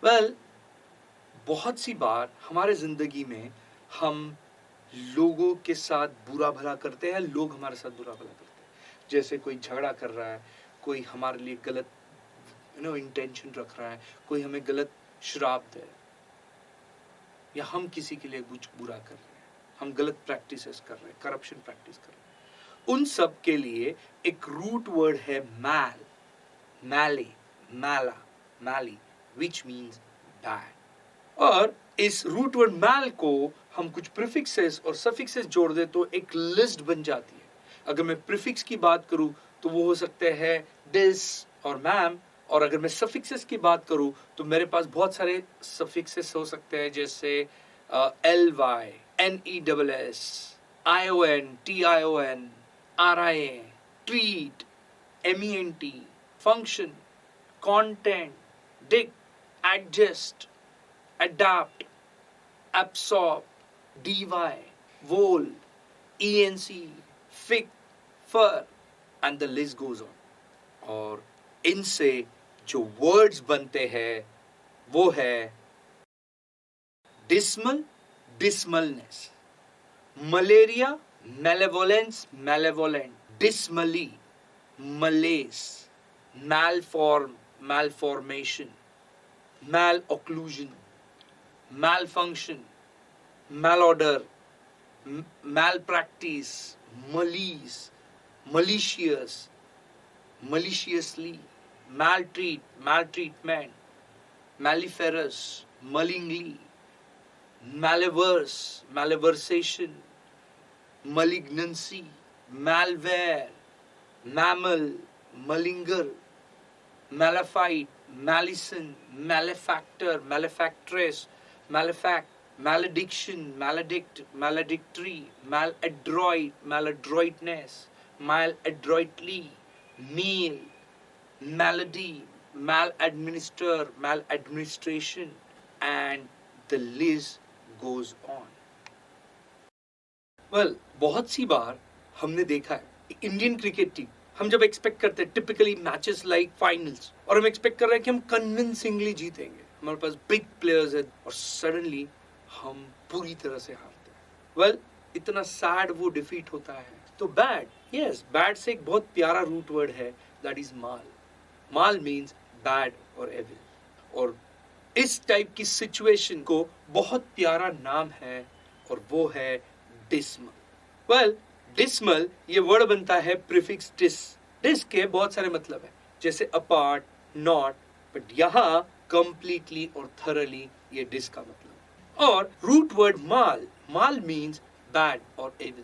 Well बहुत सी बार हमारे जिंदगी में हम लोगों के साथ बुरा भला करते हैं, लोग हमारे साथ बुरा भला करते हैं। जैसे कोई झगड़ा कर रहा है, कोई हमारे लिए गलत इंटेंशन रख रहा है, कोई हमें गलत श्राप दे, या हम किसी के लिए कुछ बुरा कर रहे हैं, हम गलत प्रैक्टिसेस कर रहे हैं, करप्शन प्रैक्टिस कर रहे हैं। उन सब के लिए एक रूट वर्ड है मैल, मैले, मैला, मैली, विच मीन्स बैड। और इस रूट वर्ड मैल को हम कुछ प्रीफिक्सेस और सफिक्सेस जोड़ दे तो एक लिस्ट बन जाती है। अगर मैं प्रीफिक्स की बात करूं तो वो हो सकते हैं दिस और मैम, और अगर मैं सफिक्सेस की बात करूं तो मेरे पास बहुत सारे सफिक्सेस हो सकते हैं, जैसे ly, nes, ion, tion, ria, treat, ment, function, content, dict, adjust, adapt, absorb, dy, vol, enc, fic, fur, and the list goes on. और इनसे जो वर्ड्स बनते हैं वो है dismal, dismalness, malaria, malevolence, malevolent, dismally, malaise, malform, malformation, malocclusion, malfunction, malodor, malpractice, malice, malicious, maliciously, maltreat, maltreatment, malleferous, malignly, malverse, malversation, malignancy, malware, mammal, malinger, malafide, malicin, malefactor, malefactress, malefact, malediction, maledict, maledictory, maladroit, maladroitness, maladroitly, meal, malady, maladminister, maladministration, and the list goes on. Well बहुत सी बार हमने देखा है Indian cricket team, हम जब expect करते हैं typically matches like finals, और हम एक्सपेक्ट कर रहे हैं कि हम कन्विंसिंगली जीतेंगे, हमारे पास बिग प्लेयर्स है, और सडनली हम पूरी तरह से हारते हैं। वेल इतना सैड वो डिफीट होता है। तो बैड, यस, बैड से एक बहुत प्यारा रूट वर्ड है, that is mall. Mal means bad और एविल, और इस टाइप की सिचुएशन को बहुत प्यारा नाम है, और वो है डिस्मल। वेल डिस्मल ये वर्ड बनता है प्रीफिक्स डिस। डिस के बहुत सारे मतलब है, जैसे अपार्ट, नॉट, बट यहाँ कंप्लीटली और थरली ये डिस का मतलब। और root word mal, mal means bad और evil.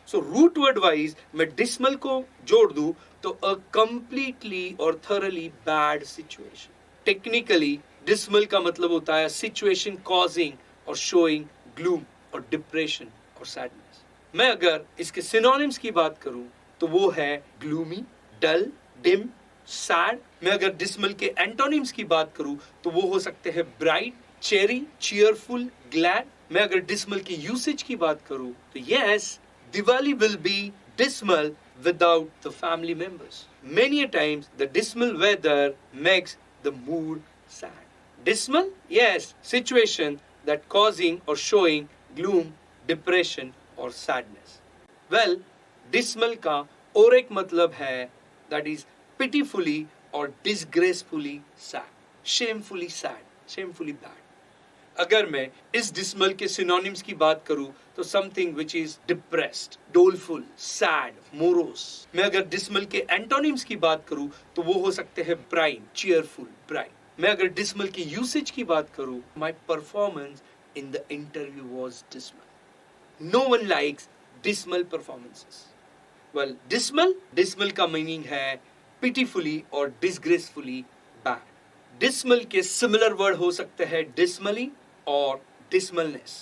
So root word wise मैं डिस्मल को जोड़ दूं तो अ कंप्लीटली और thoroughly bad situation. Technically dismal का मतलब होता है सिचुएशन कॉजिंग और शोइंग ग्लूम और डिप्रेशन और सैडनेस। मैं अगर इसके सिनोनिम्स की बात करूं तो वो है ग्लूमी, डल, डिम, सैड। मैं अगर डिस्मल के एंटोनिम्स की बात करूं तो वो हो सकते हैं ब्राइट, चेरी, चीयरफुल, ग्लैड। मैं अगर डिस्मल की यूसेज की बात करूं तो yes, Diwali will be dismal without the family members. Many a times the dismal weather makes the mood sad. Dismal? Yes, situation that causing or showing gloom, depression or sadness. Well, dismal का और एक मतलब है that is pitifully or disgracefully sad, shamefully sad, shamefully bad. अगर मैं इस dismal के synonyms की बात करूं तो something which is depressed, doleful, sad, morose. मैं अगर डिस्मल के एंटोनिम्स की बात करूं तो वो हो सकते हैं ब्राइट, चीयरफुल, ब्राइट। मैं अगर डिस्मल की यूसेज की बात करूं, my performance in the interview was dismal. No one likes dismal performances. Well dismal का मीनिंग है पिटीफुली और डिसग्रेसफुली बैड। डिस्मल के सिमिलर वर्ड हो सकते हैं डिस्मली और डिस्मलनेस।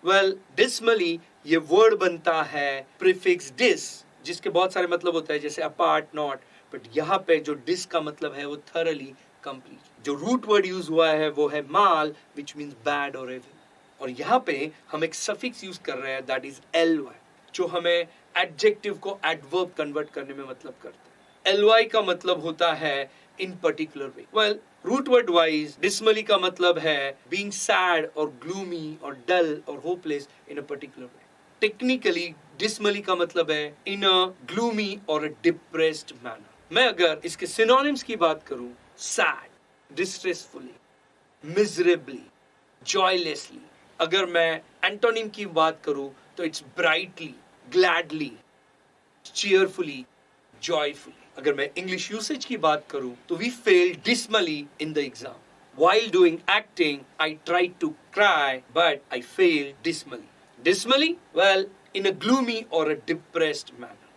वेल डिस्मली ये वर्ड बनता है प्रीफिक्स डिस, जिसके बहुत सारे मतलब होते हैं, जैसे अपार्ट, नॉट, बट यहाँ पे जो डिस का मतलब है वो थरली, कंप्लीट। जो रूट वर्ड यूज हुआ है वो है माल, विच मीन्स बैड और एविल। और यहाँ पे हम एक सफिक्स यूज कर रहे हैं, दैट इज ly, जो हमें एडजेक्टिव को एडवर्ब कन्वर्ट करने में मतलब करते हैं। ly का मतलब होता है in particular way. Well, root word wise, dismally का मतलब है being sad or gloomy or dull or hopeless in a particular way. Technically, dismally का मतलब है in a gloomy or a depressed manner. मैं अगर इसके synonyms की बात करूं, sad, distressfully, miserably, joylessly. अगर मैं antonym की बात करूं तो it's brightly, gladly, cheerfully, joyfully. अगर मैं English usage की बात करूं तो we failed dismally in the exam. While doing acting, I tried to cry, but I failed dismally. Dismally? Well, in a gloomy or a depressed manner.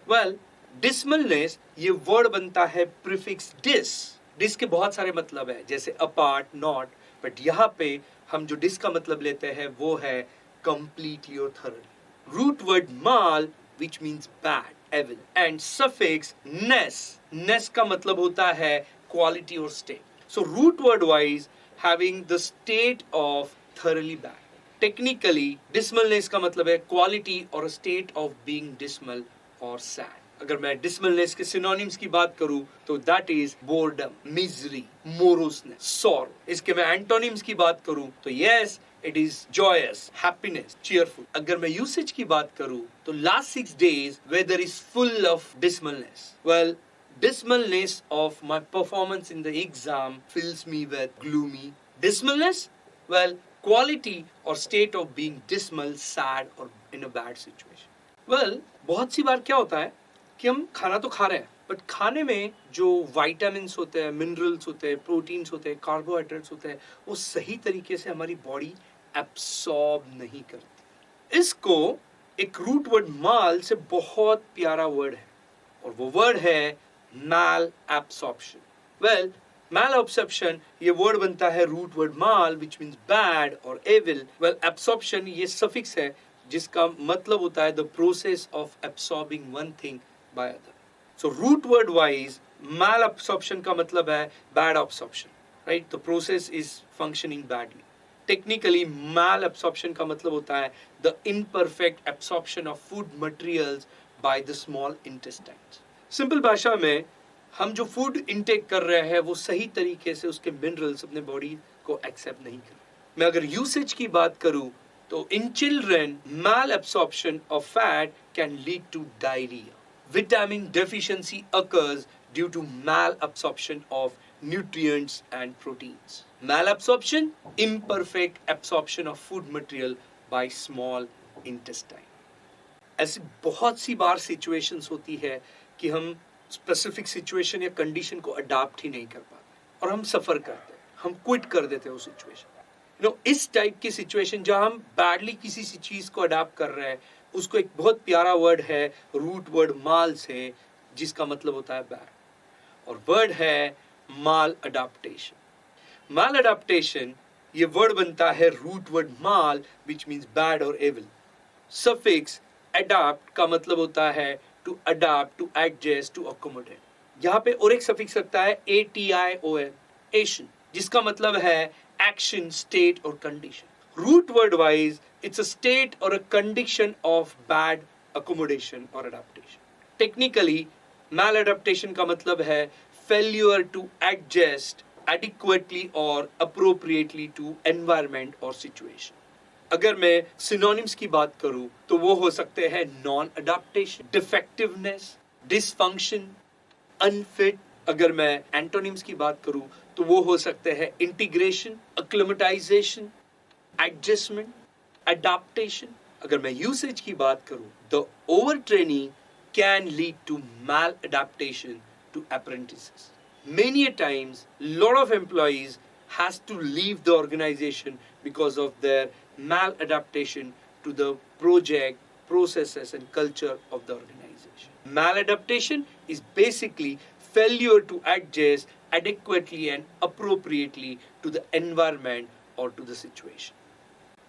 Well, dismalness ये word बनता है prefix dis. Dis के बहुत सारे मतलब है, जैसे apart, not, but यहाँ पे हम जो dis का मतलब लेते हैं वो है completely or thoroughly. Root word mal, which means bad, evil, and suffix ness. Ness का मतलब होता है quality or state. So root word wise having the state of thoroughly bad. Technically dismalness का मतलब है quality or a state of being dismal or sad. अगर मैं dismalness के synonyms की बात करूं तो that is boredom, misery, moroseness, sorrow. इसके मैं antonyms की बात करूं तो yes, it is joyous, happiness, cheerful. अगर मैं usage की बात करूं तो last 6 days weather is full of dismalness. Well, dismalness of my performance in the exam fills me with gloomy. Dismalness? Well, quality or state of being dismal, sad or in a bad situation. Well, बहुत सी बार क्या होता है कि हम खाना तो खा रहे हैं बट खाने में जो विटामिन्स होते हैं, मिनरल्स होते हैं, प्रोटीन्स होते हैं, कार्बोहाइड्रेट्स होते हैं वो सही तरीके से हमारी बॉडी एब्सॉर्ब नहीं करती. इसको एक रूट वर्ड माल से बहुत प्यारा वर्ड है और वो वर्ड है malabsorption. Well, malabsorption ये वर्ड बनता है root word mal which means bad और एविल. वेल, एब्सॉर्प्शन ये सफिक्स है जिसका मतलब होता है the process of absorbing one thing by other. So root word wise malabsorption का मतलब है bad absorption, right? The process is functioning badly. Technically malabsorption का मतलब होता है the imperfect absorption of food materials by the small intestines. Simple भाषा में हम जो फूड इनटेक कर रहे हैं वो सही तरीके से उसके मिनरल्स अपने बॉडी को एक्सेप्ट नहीं कर. मैं अगर यूसेज की बात करूं तो in children malabsorption of fat can lead to diarrhoea. Vitamin deficiency occurs due to malabsorption of nutrients and proteins. Malabsorption, imperfect absorption of food material by small intestine. ऐसी बहुत सी बार situations होती है कि हम specific situation या condition को adapt ही नहीं कर पाते और हम suffer करते हैं, हम quit कर देते हैं उस situation. इस टाइप की सिचुएशन जहां हम बैडली किसी चीज को अडॉप्ट कर रहे हैं उसको एक बहुत प्यारा वर्ड है रूट वर्ड माल से जिसका मतलब होता है बैड और वर्ड है माल अडॉप्टेशन. माल अडॉप्टेशन ये वर्ड बनता है root word mal which means bad और एविल. सफिक्स अडॉप्ट का मतलब होता है to adopt, to adjust, to accommodate. यहाँ पे और एक सफिक्स लगता है ATION, एशन, जिसका मतलब है action, state or condition. Root word wise, it's a state or a condition of bad accommodation or adaptation. Technically, maladaptation का मतलब है failure to adjust adequately or appropriately to environment or situation. अगर मैं synonyms की बात करूं तो वो हो सकते हैं non-adaptation, defectiveness, dysfunction, unfit. अगर मैं एंटोनिम्स की बात करूं तो वो हो सकते हैं इंटीग्रेशन, एक्लिमेटाइजेशन, एडजस्टमेंट, अडॉप्टेशन. अगर मैं यूसेज की बात करूं the over training can lead to maladaptation to apprentices. Many a times lot of employees has to leave the organization because of their maladaptation to the project, processes and culture of the organization. Maladaptation is basically failure to adjust adequately and appropriately to the environment or to the situation.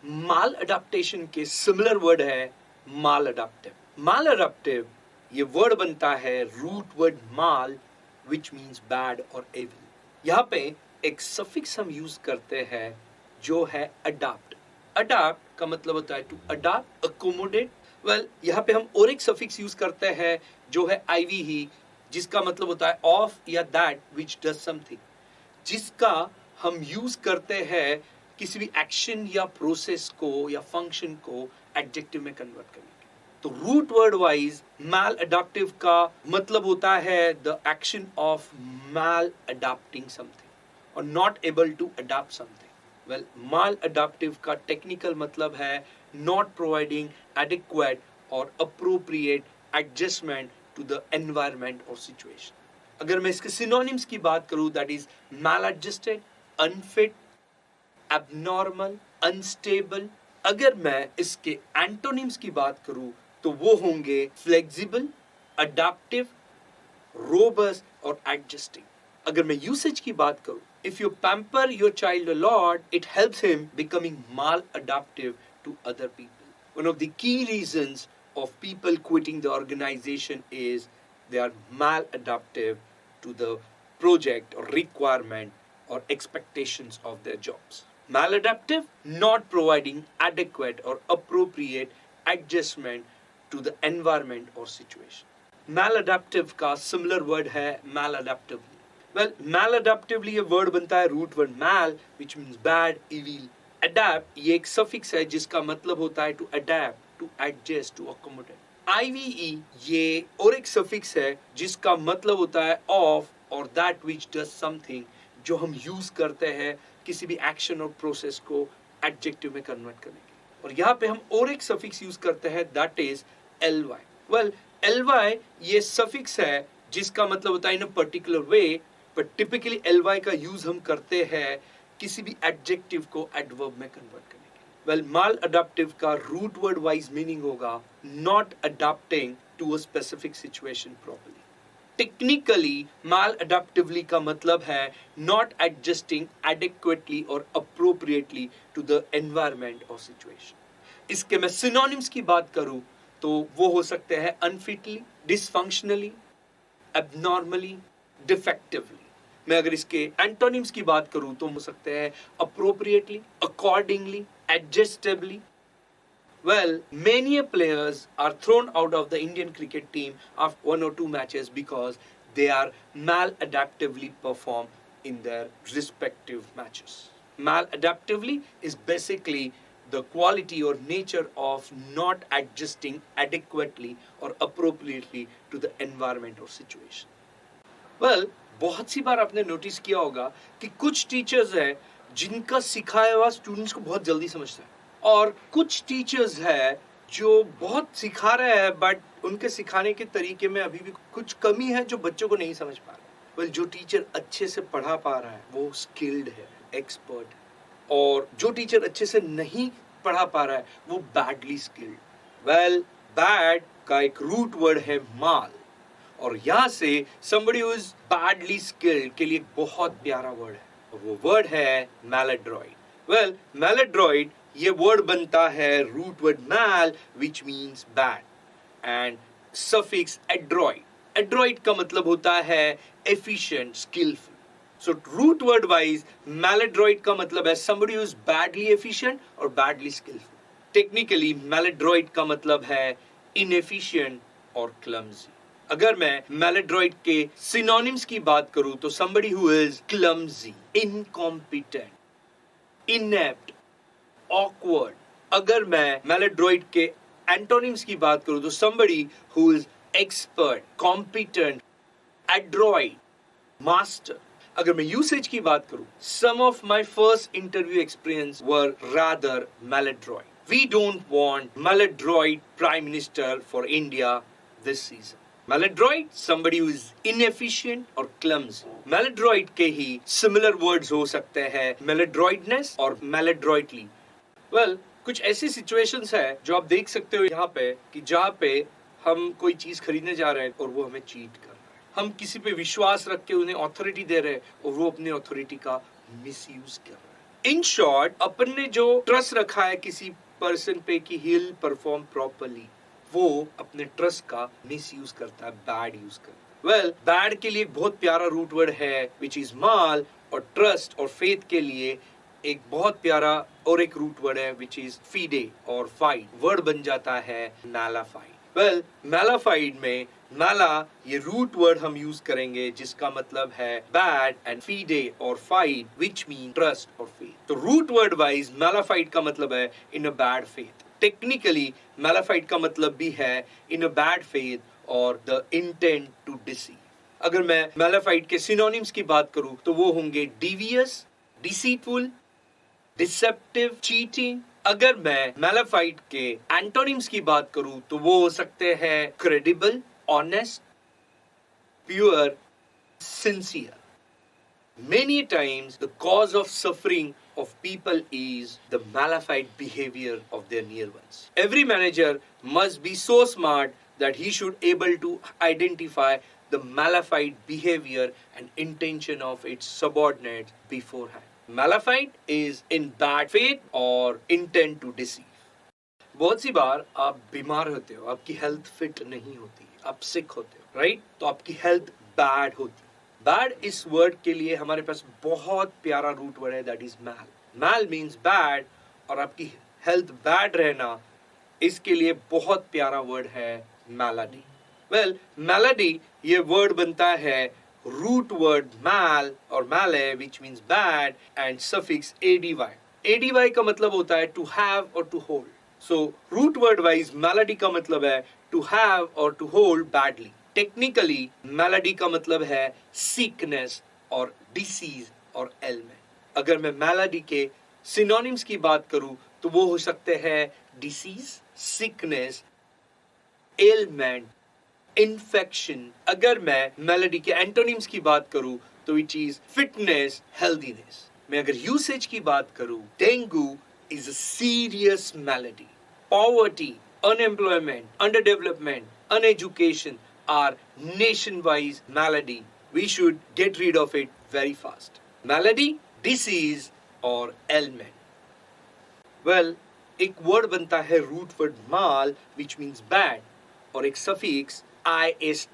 Maladaptation के similar word है maladaptive. Maladaptive ये word बनता है root word mal which means bad or evil. यहाँ पे एक suffix हम use करते हैं जो है adapt. Adapt का मतलब होता है to adapt, accommodate. Well, यहाँ पे हम और एक suffix use करते हैं जो है IV ही जिसका मतलब होता है ऑफ या दैट विच डज समथिंग, जिसका हम यूज करते हैं किसी भी एक्शन या प्रोसेस को या फंक्शन को एडजेक्टिव में कन्वर्ट करने के। तो root word wise maladaptive का मतलब होता है the action of maladapting something और not able to adapt something. Well, maladaptive का टेक्निकल मतलब है नॉट प्रोवाइडिंग एडिक्वेट और appropriate adjustment to the environment और सिचुएशन। अगर मैं इसके सिनोनिम्स की बात करूं, that is maladjusted, unfit, abnormal, unstable. अगर मैं इसके एंटोनिम्स की बात करूं तो वो होंगे फ्लेक्सिबल, अडैप्टिव, रोबस्ट और एडजस्टिंग। अगर मैं यूसेज की बात करूं, if you pamper your child a lot, it helps him becoming maladaptive to other people. One of the key reasons of people quitting the organization is they are maladaptive to the project or requirement or expectations of their jobs. Maladaptive, not providing adequate or appropriate adjustment to the environment or situation. Maladaptive का similar word है maladaptively. Well, maladaptively ये word बनता है root word mal, which means bad, evil. Adapt ये एक suffix है जिसका मतलब होता है to adapt, to adjust, to accommodate. IVE ये और एक suffix है जिसका मतलब होता है of or that which does something, जो हम use करते हैं किसी भी action और process को adjective में convert करने के लिए। और यहाँ पे हम और एक suffix use करते हैं that is ly. Well, ly ये suffix है जिसका मतलब होता है in a particular way, but typically ly का use हम करते हैं किसी भी adjective को adverb में convert करने। Well, maladaptive का root word wise meaning होगा not adapting to a specific situation properly. Technically, maladaptively का मतलब है not adjusting adequately or appropriately to the environment or situation. इसके मैं synonyms की बात करूं तो वो हो सकते हैं unfitly, dysfunctionally, abnormally, defectively. मैं अगर इसके एंटोनिम्स की बात करूं तो हो सकते हैं appropriately, accordingly, adjustably. Well, many players are thrown out of the Indian cricket team after 1 or 2 matches because they are maladaptively perform in their respective matches. Maladaptively is basically the quality or nature of not adjusting adequately or appropriately to the environment or situation. Well, बहुत सी बार आपने notice किया होगा कि कुछ teachers हैं जिनका सिखाया हुआ स्टूडेंट्स को बहुत जल्दी समझता है और कुछ टीचर्स हैं जो बहुत सिखा रहे हैं बट उनके सिखाने के तरीके में अभी भी कुछ कमी है जो बच्चों को नहीं समझ पा रहा। वेल, जो टीचर अच्छे से पढ़ा पा रहा है वो स्किल्ड है, एक्सपर्ट है, और जो टीचर अच्छे से नहीं पढ़ा पा रहा है वो बैडली स्किल्ड। वेल, बैड का एक रूट वर्ड है माल और यहाँ से somebody who is badly skilled के लिए बहुत प्यारा वर्ड है और वो वर्ड है maladroit. Well, maladroit ये वर्ड बनता है root word mal which means bad and suffix adroit. Adroit का मतलब होता है efficient, skillful. So root word wise maladroit का मतलब है somebody who is badly efficient or badly skillful. Technically maladroit का मतलब है inefficient or clumsy. अगर मैं maladroit के synonyms की बात करूं तो somebody who is clumsy, incompetent, inept, awkward. अगर मैं maladroit के antonyms की बात करूं तो somebody who is expert, competent, adroit, master. अगर मैं usage की बात करूं, some of my first interview experience were rather maladroit. We don't want maladroit prime minister for India this season. Maladroit, somebody who is inefficient or clumsy. Maladroit के ही similar words हो सकते हैं maladroitness और maladroitly. Well, कुछ ऐसी situations है जो आप देख सकते हो यहाँ पे कि जहाँ पे हम कोई चीज खरीदने जा रहे हैं और वो हमें चीट कर रहा है। हम किसी पे विश्वास रख के उन्हें ऑथोरिटी दे रहे हैं और वो अपने ऑथोरिटी का मिसयूज कर रहा है। इन शॉर्ट, अपन ने जो ट्रस्ट रखा है किसी पर्सन पे कि ही विल परफॉर्म प्रॉपर्ली, वो अपने ट्रस्ट का मिसयूज करता है, बैड यूज करता है। वेल, बैड के लिए एक बहुत प्यारा रूट वर्ड है विच इज माल, और ट्रस्ट और फेथ के लिए एक बहुत प्यारा और एक रूट वर्ड है विच इज फीडे और फाइड। वर्ड बन जाता है मैलाफाइड। वेल, मैलाफाइड में माला ये रूट वर्ड हम यूज करेंगे जिसका मतलब है बैड एंड फीडे और फाइड विच मीन ट्रस्ट और फेथ। तो रूट वर्ड वाइज मैलाफाइड का मतलब है इन a bad faith. Technically mala fide का मतलब भी है इन अ बैड फेथ और द इंटेंट टू डिसीव। अगर मैं मैलाफाइड के सिनोनिम्स की बात करूं तो वो होंगे डिवियस, डिसीटफुल, डिसेप्टिव, चीटिंग। अगर मैं मैलाफाइड के एंटोनिम्स की बात करूं तो वो हो सकते हैं credible, honest, pure, sincere. Many times the cause of suffering of people is the malafide behavior of their near ones. Every manager must be so smart that he should able to identify the malafide behavior and intention of its subordinates beforehand. Malafide is in bad faith or intent to deceive. बहुत सी बार आप बीमार होते हो, आपकी health fit नहीं होती, आप सिक होते हो, राइट? तो आपकी हेल्थ बैड होती। बैड इस वर्ड के लिए हमारे पास बहुत प्यारा रूट वर्ड है, that is mal. Mal means bad, और आपकी हेल्थ बैड रहना इसके लिए बहुत प्यारा वर्ड है मैलाडी। वेल, मैलाडी ये वर्ड बनता है रूट वर्ड मैल और male which means bad and suffix A D Y. A D Y का मतलब होता है टू हैव और to hold. So root word wise malady का मतलब है to have or to hold badly. Technically malady का मतलब है sickness और disease और ailment. अगर मैं malady के synonyms की बात करूं तो वो हो सकते हैं disease, sickness, ailment, infection. अगर मैं malady के antonyms की बात करूं तो it is fitness, healthiness. मैं अगर usage की बात करूं, dengue is a serious malady. Poverty, unemployment, underdevelopment, uneducation are nation-wise malady. We should get rid of it very fast. Malady, disease or ailment. Well, एक word बनता है root word mal which means bad, और एक suffix ise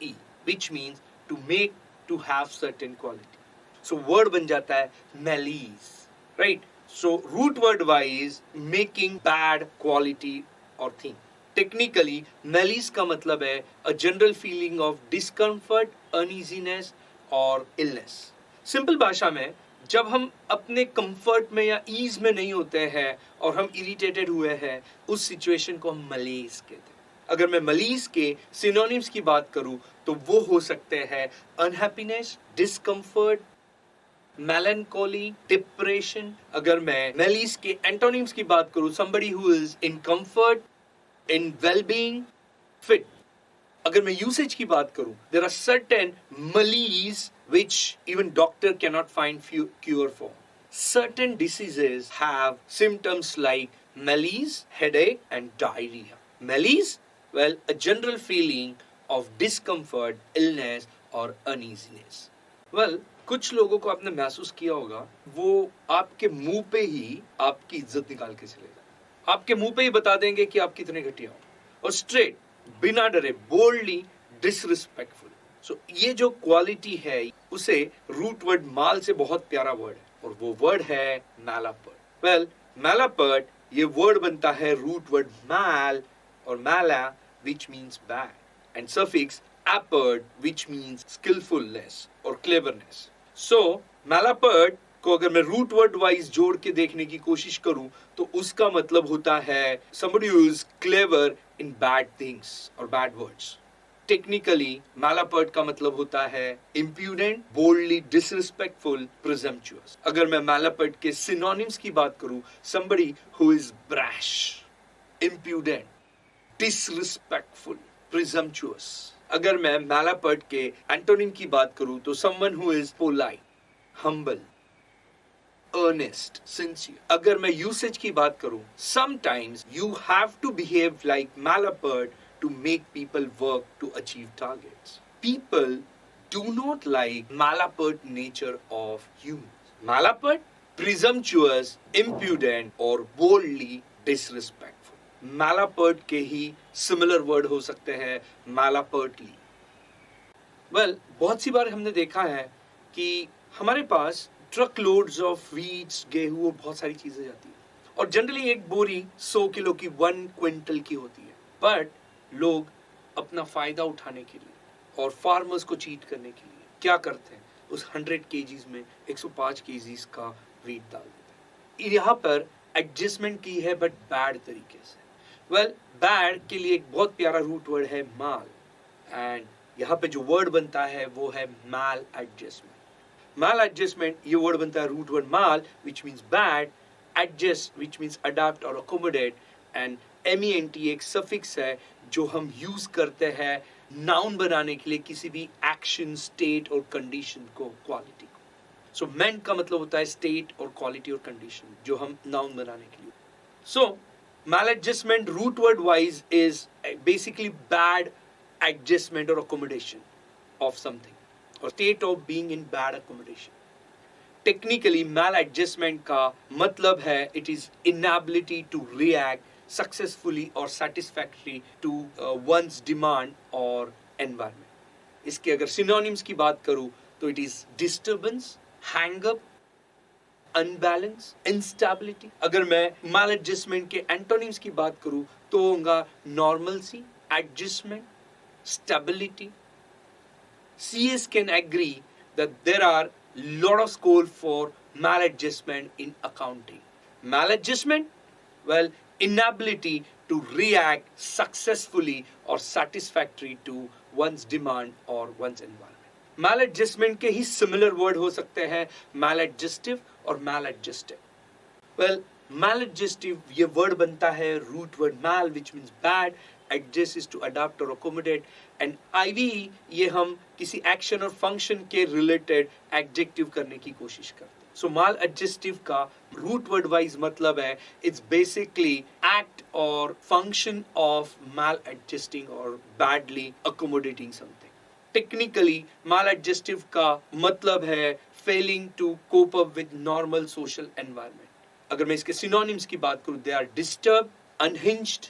which means to make, to have certain quality. So word बन जाता है malice, right? So root word wise making bad quality or thing. Technically malice का मतलब है a general feeling of discomfort, uneasiness or illness. Simple भाषा में जब हम अपने कंफर्ट में या ईज में नहीं होते हैं और हम इरिटेटेड हुए हैं, उस सिचुएशन को हम मलीज कहते हैं। अगर मैं मलीज के सिनोनिम्स की बात करूं तो वो हो सकते हैं अनहैप्पीनेस, डिस्कम्फर्ट, melancholy, depression. अगर मैं malice के antonyms की बात करूं, somebody who is in comfort, in well-being, fit. अगर मैं usage की बात करूं, there are certain malaise which even doctor cannot find cure for. Certain diseases have symptoms like malaise, headache, and diarrhea. Malaise, well, a general feeling of discomfort, illness, or uneasiness. Well, कुछ लोगों को आपने महसूस किया होगा, वो आपके मुंह पे ही आपकी इज्जत निकाल के चले जाए, आपके मुंह पे ही बता देंगे कि आप कितने घटिया हो, और स्ट्रेट बिना डरे बोल्डली डिसरिस्पेक्टफुल। सो ये जो क्वालिटी है उसे रूट वर्ड माल से बहुत प्यारा वर्ड है, और वो वर्ड है मैलापर्ट। वेल, मैलापर्ट ये वर्ड बनता है रूट वर्ड मैल और मैला विच means bad and suffix apert which means skillfulness or cleverness. So malapert को अगर मैं रूट वर्ड वाइज जोड़ के देखने की कोशिश करूं तो उसका मतलब होता है somebody who is clever in bad things or bad words. Technically malapert का मतलब होता है impudent, boldly disrespectful, presumptuous. अगर मैं malapert के synonyms की बात करूं, somebody who is brash, impudent, disrespectful, presumptuous. अगर मैं मैलापर्ट के एंटोनिम की बात करूं तो someone who is polite, humble, earnest, sincere. अगर मैं यूसेज की बात करूं, sometimes you have to behave like malapert to make people work to achieve targets. People do not like malapert nature of humans. Malapert, presumptuous, impudent or boldly disrespectful. मैलापर्ट के ही similar word हो सकते हैं मैलापर्टली। Well, बहुत सी बार हमने देखा है कि हमारे पास ट्रक लोड्स ऑफ वीट्स, गेहूं, बहुत सारी चीजें जाती है, और जनरली एक बोरी 100 किलो की 1 क्विंटल की होती है, बट लोग अपना फायदा उठाने के लिए और फार्मर्स को चीट करने के लिए क्या करते हैं, उस 100 केजीज में 105 केजीज का वीट डाल देते हैं। यहाँ पर एडजस्टमेंट की है बट बैड तरीके से। वेल, बैड के लिए एक बहुत प्यारा रूट वर्ड है माल, एंड यहाँ पे जो वर्ड बनता है वो है माल एडजस्टमेंट। माल एडजस्टमेंट, ये वर्ड बनता है root word mal which means bad, adjust which means adopt और अकोमोडेट, एंड MENT एक सफिक्स है जो हम यूज करते हैं नाउन बनाने के लिए किसी भी एक्शन, स्टेट और कंडीशन को, क्वालिटी को। सो मेंट का मतलब होता है स्टेट और क्वालिटी और कंडीशन जो हम नाउन बनाने के लिए। सो maladjustment root word wise is basically bad adjustment or accommodation of something or state of being in bad accommodation. Technically maladjustment का मतलब है it is inability to react successfully or satisfactorily to one's demand or environment. इसके अगर synonyms की बात करूँ तो it is disturbance, hang up, unbalance, instability. अगर मैं माल एडजस्टमेंट के एंटोनिम्स की बात करूं तो होगा normalcy, adjustment, stability. CS can agree that there are lot of scope for maladjustment in accounting. Maladjustment, well, inability to react successfully or satisfactory to one's demand or one's environment. Maladjustment के ही similar word हो सकते हैं maladjustive और maladjusted. Well, maladjustive ये word बनता है root word mal which means bad, adjust is to adapt or accommodate, and IV ये हम किसी एक्शन और फंक्शन के रिलेटेड एडजेक्टिव करने की कोशिश करते हैं। सो maladjustive का रूट वर्ड वाइज मतलब है इट्स बेसिकली एक्ट और फंक्शन ऑफ maladjusting और badly accommodating something. Technically maladjustive का मतलब है failing to cope up with normal social environment. अगर मैं इसके synonyms की बात करूं, they are disturbed, unhinged,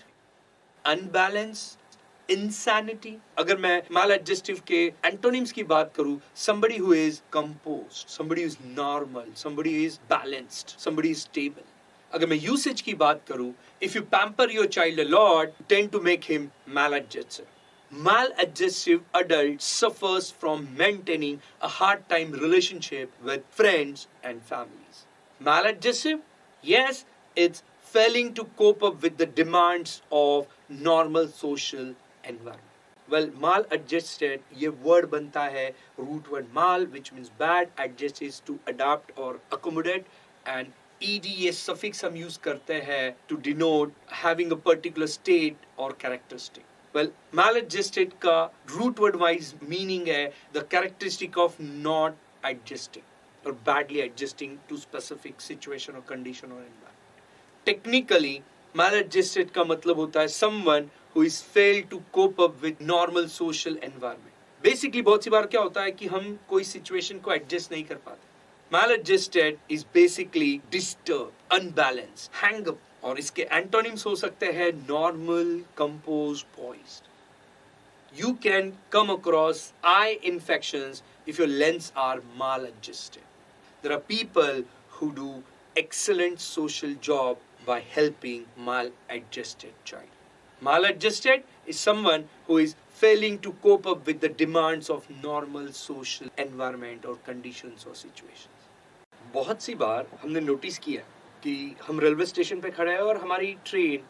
unbalanced, insanity. अगर मैं maladjustive के antonyms की बात करूं, somebody who is composed, somebody who is normal, somebody who is balanced, somebody is stable. अगर मैं usage की बात करूं, if you pamper your child a lot, tend to make him maladjusted. Maladjustive adult suffers from maintaining a hard time relationship with friends and families. Maladjustive, yes, it's failing to cope up with the demands of normal social environment. Well, maladjusted ये word बनता है root word mal which means bad, adjust is to adapt or accommodate, and ed ये suffix हम use करते हैं to denote having a particular state or characteristic. Well, maladjusted का root word wise meaning है the characteristic of not adjusting or badly adjusting to specific situation or condition or environment. Technically, maladjusted का मतलब होता है someone who is failed to cope up with normal social environment. Basically बहुत सी बार क्या होता है कि हम कोई situation को adjust नहीं कर पाते. Maladjusted is basically disturbed, unbalanced, hang up, और इसके एंटोनिम्स हो सकते हैं normal, compose, poised. You can come across eye infections if your lens are maladjusted. There are people who do excellent social job by helping maladjusted child. Maladjusted is someone who is failing to cope up with the demands of normal social environment or conditions or situations. बहुत सी बार हमने notice किया कि हम railway station पे खड़े हैं और हमारी ट्रेन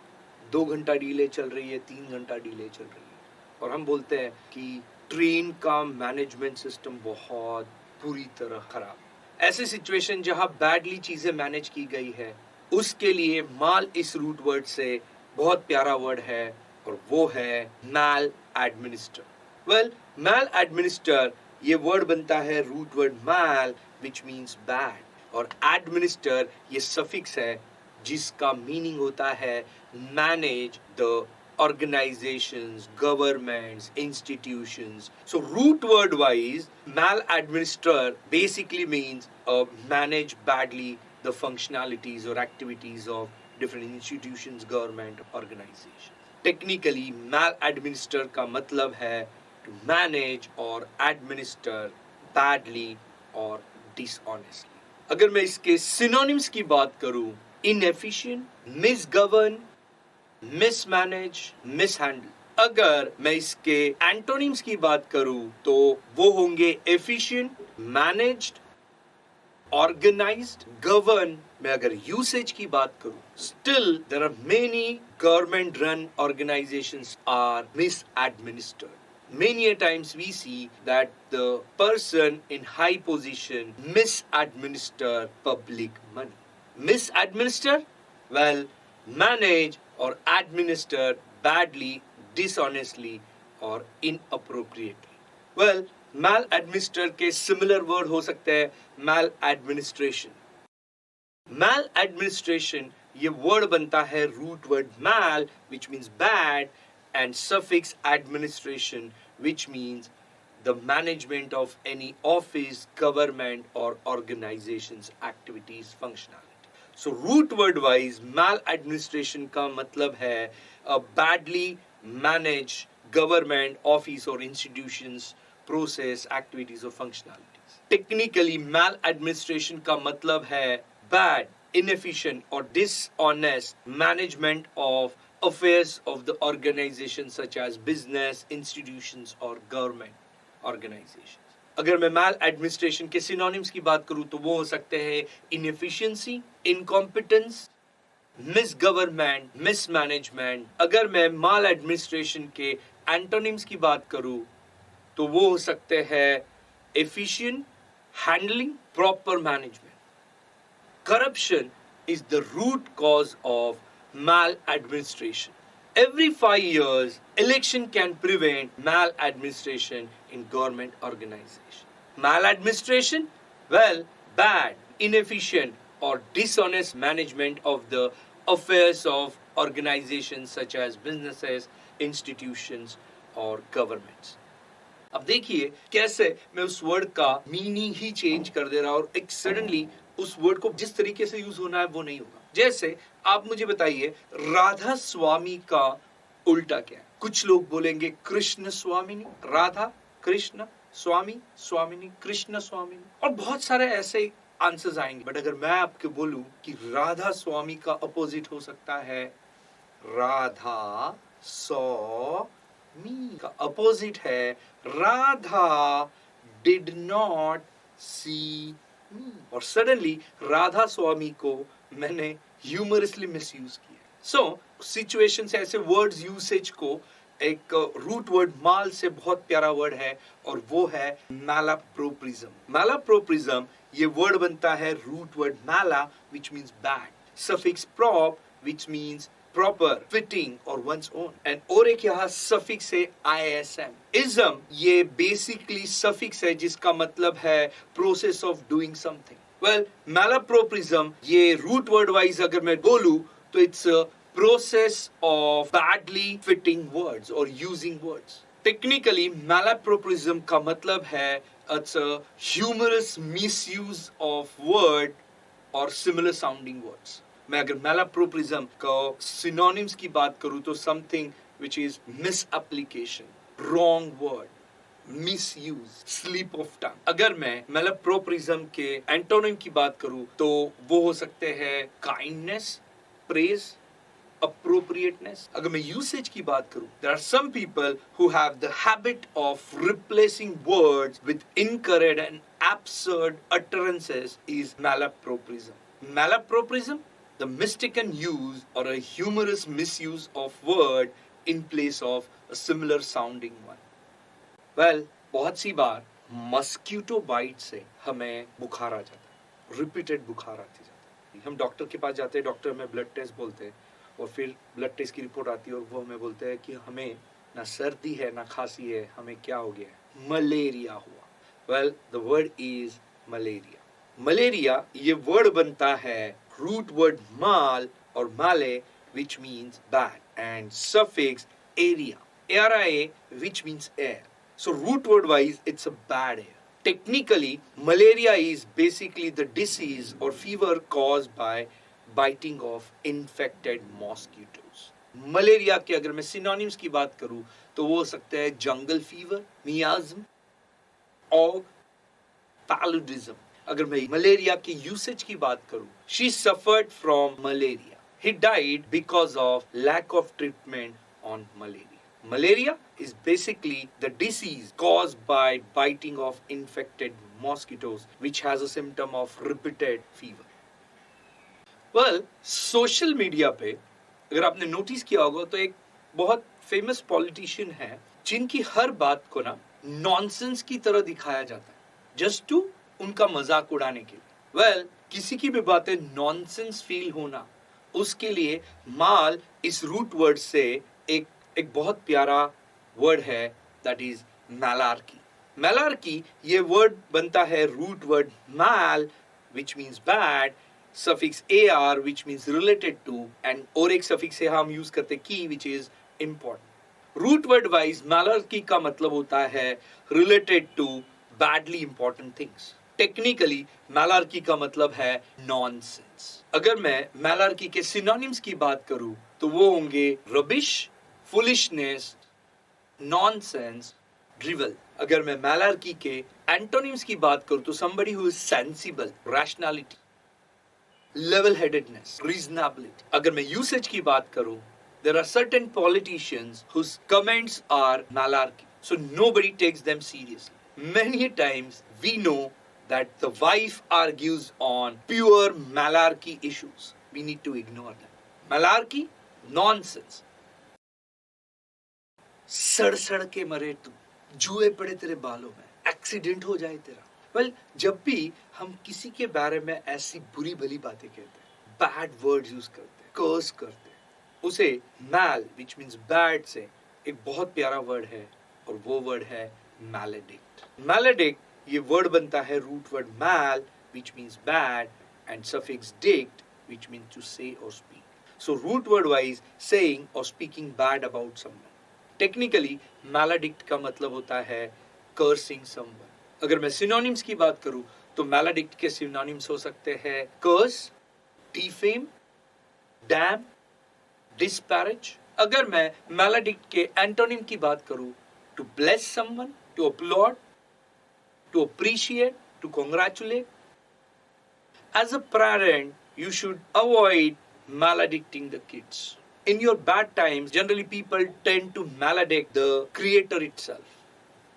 2 घंटा डिले चल रही है, 3 घंटा डिले चल रही है, और हम बोलते हैं कि ट्रेन का मैनेजमेंट सिस्टम बहुत पूरी तरह खराब. ऐसे सिचुएशन जहां बैडली चीजें मैनेज की गई है, उसके लिए माल इस रूट वर्ड से बहुत प्यारा वर्ड है और वो है maladminister. Well, maladminister ये वर्ड बनता है root word mal which means bad, और एडमिनिस्टर ये सफिक्स है जिसका मीनिंग होता है manage the organizations, governments, institutions. So root word wise, maladminister basically means manage badly the functionalities or activities of different institutions, government, organizations. Technically, maladminister का मतलब है to manage or administer badly or dishonestly. अगर मैं इसके synonyms की बात करूं, inefficient, misgovern, mismanage, mishandle. अगर मैं इसके एंटोनिम्स की बात करूं तो वो होंगे एफिशिएंट, मैनेज्ड, ऑर्गेनाइज्ड, गवर्न। मैं अगर यूसेज की बात करूं, still there are many government run organisations are misadministered. Many a times we see that the person in high position misadminister public money. Misadminister? Well, manage or administer badly, dishonestly or inappropriately. Well, maladminister के similar word हो सकते हैं maladministration. Maladministration ये word बनता है root word mal which means bad and suffix administration which means the management of any office, government or organization's activities, functionality. So root word wise maladministration का मतलब है a badly managed government, office or institutions, process, activities or functionalities. Technically maladministration का मतलब है bad, inefficient or dishonest management of affairs of the organization such as business, institutions or government organizations. अगर मैं maladministration के synonyms की बात करूं तो वो हो सकते हैं inefficiency, incompetence, misgovernment, mismanagement. अगर मैं maladministration के antonyms की बात करूं तो वो हो सकते हैं efficient, handling, proper management. Corruption is the root cause of maladministration. Every 5 years, election can prevent maladministration in government organization. Maladministration? Well, bad, inefficient or dishonest management of the affairs of organizations such as businesses, institutions or governments. अब देखिए कैसे मैं उस word का meaning ही change कर दे रहा हूं और एक सडनली उस वर्ड को जिस तरीके से यूज होना है वो नहीं होगा. जैसे आप मुझे बताइए राधा स्वामी का उल्टा क्या है? कुछ लोग बोलेंगे कृष्ण स्वामिनी, राधा कृष्ण, स्वामी स्वामिनी, कृष्ण स्वामिनी और बहुत सारे ऐसे आंसर्स आएंगे. बट अगर मैं आपको बोलूं कि राधा स्वामी का अपोजिट हो सकता है राधा स्वामी का अपोजिट है राधा डिड नॉट सी मी. और सडनली राधा स्वामी को मैंने ह्यूमरसली मिसयूज किया. सो सिचुएशन से ऐसे वर्ड्स यूसेज को एक रूट वर्ड माल से बहुत प्यारा वर्ड है और वो है malapropism. Malapropism ये वर्ड बनता है root word mala which means bad, suffix prop which means proper, fitting or one's own and और एक यहाँ suffix है ism. ism ये basically suffix है जिसका मतलब है process of doing something. Well, malapropism ये root word wise अगर मैं बोलूं तो it's a process of badly fitting words or using words. Technically malapropism का मतलब है it's a humorous misuse of word or similar sounding words. मैं अगर malapropism का synonyms की बात करूं तो something which is misapplication, wrong word, misuse, slip of tongue. अगर मैं malapropism के antonym की बात करूं तो वो हो सकते हैं kindness, praise, appropriateness. अगर मैं usage की बात करूं, there are some people who have the habit of replacing words with incorrect and absurd utterances is malapropism. Malapropism, the mistaken use or a humorous misuse of word in place of a similar sounding one. Well, बहुत सी बार mosquito bite से हमें बुखार आ जाता है, repeated बुखार आती जाती है. हम डॉक्टर के पास जाते हैं, डॉक्टर हमें ब्लड टेस्ट बोलते हैं और फिर ब्लड टेस्ट की रिपोर्ट आती है और वो हमें बोलते हैं कि हमें ना सर्दी है ना खांसी है, हमें क्या हो गया है, मलेरिया हुआ. Well, the word is malaria. Malaria ये वर्ड बनता है रूट वर्ड माल और माले which means bad and suffix area, aria which means air. So root word wise it's a bad air. Technically malaria is basically the disease or fever caused by biting of infected mosquitoes. Malaria के अगर मैं synonyms की बात करूं तो वो हो सकता है जंगल फीवर, मियाज्म और पैलुडिज्म. अगर मैं मलेरिया की यूसेज की बात करूं, she suffered from malaria. He died because of lack of treatment on malaria. Malaria is basically the disease caused by biting of infected mosquitoes, which has a symptom of repeated fever. Well, social media पे अगर आपने notice किया होगा तो एक बहुत famous politician है जिनकी हर बात को ना नॉनसेंस की तरह दिखाया जाता है जस्ट टू उनका मजाक उड़ाने के लिए। वेल, किसी की भी बातें नॉनसेंस फील होना, उसके लिए माल इस रूट वर्ड से एक बहुत प्यारा वर्ड है, दैट इज मैलार्की। मैलार्की ये वर्ड बनता है root word mal which means bad, suffix ar which means related to, and और एक suffix से हम यूज करते की which is important। Root word wise malarkey का मतलब होता है related to badly important things। Technically malarkey का मतलब है नॉनसेंस। अगर मैं मैलार्की के सिनोनिम्स की बात करूं तो वो होंगे रबिश, फुलिशनेस, नॉनसेंस, ड्रिवल। अगर मैं मैलार्की के एंटोनिम्स की बात करूं तो somebody who is sensible, rationality, level headedness, reasonability। अगर मैं यूसेज की बात करूं, there are certain politicians whose comments are malarkey, so nobody takes them seriously। Many times we know that the wife argues on pure malarkey issues, we need to ignore that। malarkey, nonsense। सड़ सड़ के मरे तू, जुए पड़े तेरे बालों में, एक्सीडेंट हो जाए तेरा। वेल, जब भी हम किसी के बारे में ऐसी बुरी भली बातें कहते हैं, बैड वर्ड्स यूज करते हैं, कर्स करते हैं, उसे मैल विच मीन्स बैड से एक बहुत प्यारा वर्ड है और वो वर्ड है मैलेडिक्ट। मैलेडिक्ट ये वर्ड बनता है root word mal which means bad and suffix dict which means to say और speak. So root word wise saying और speaking bad about someone. Technically maledict का मतलब होता है कर्सिंग समवन। अगर मैं सिनोनिम्स की बात करूं तो मैलेडिक्ट के सिनोनिम्स हो सकते हैं कर्स, डिफेम, डैम, डिस्पैरेज। अगर मैं मैलेडिक्ट के एंटोनिम की बात करूं to bless someone, to applaud, to appreciate, to congratulate. As a parent you should avoid maledicting the kids. In your bad times, generally people tend to maledict the creator itself.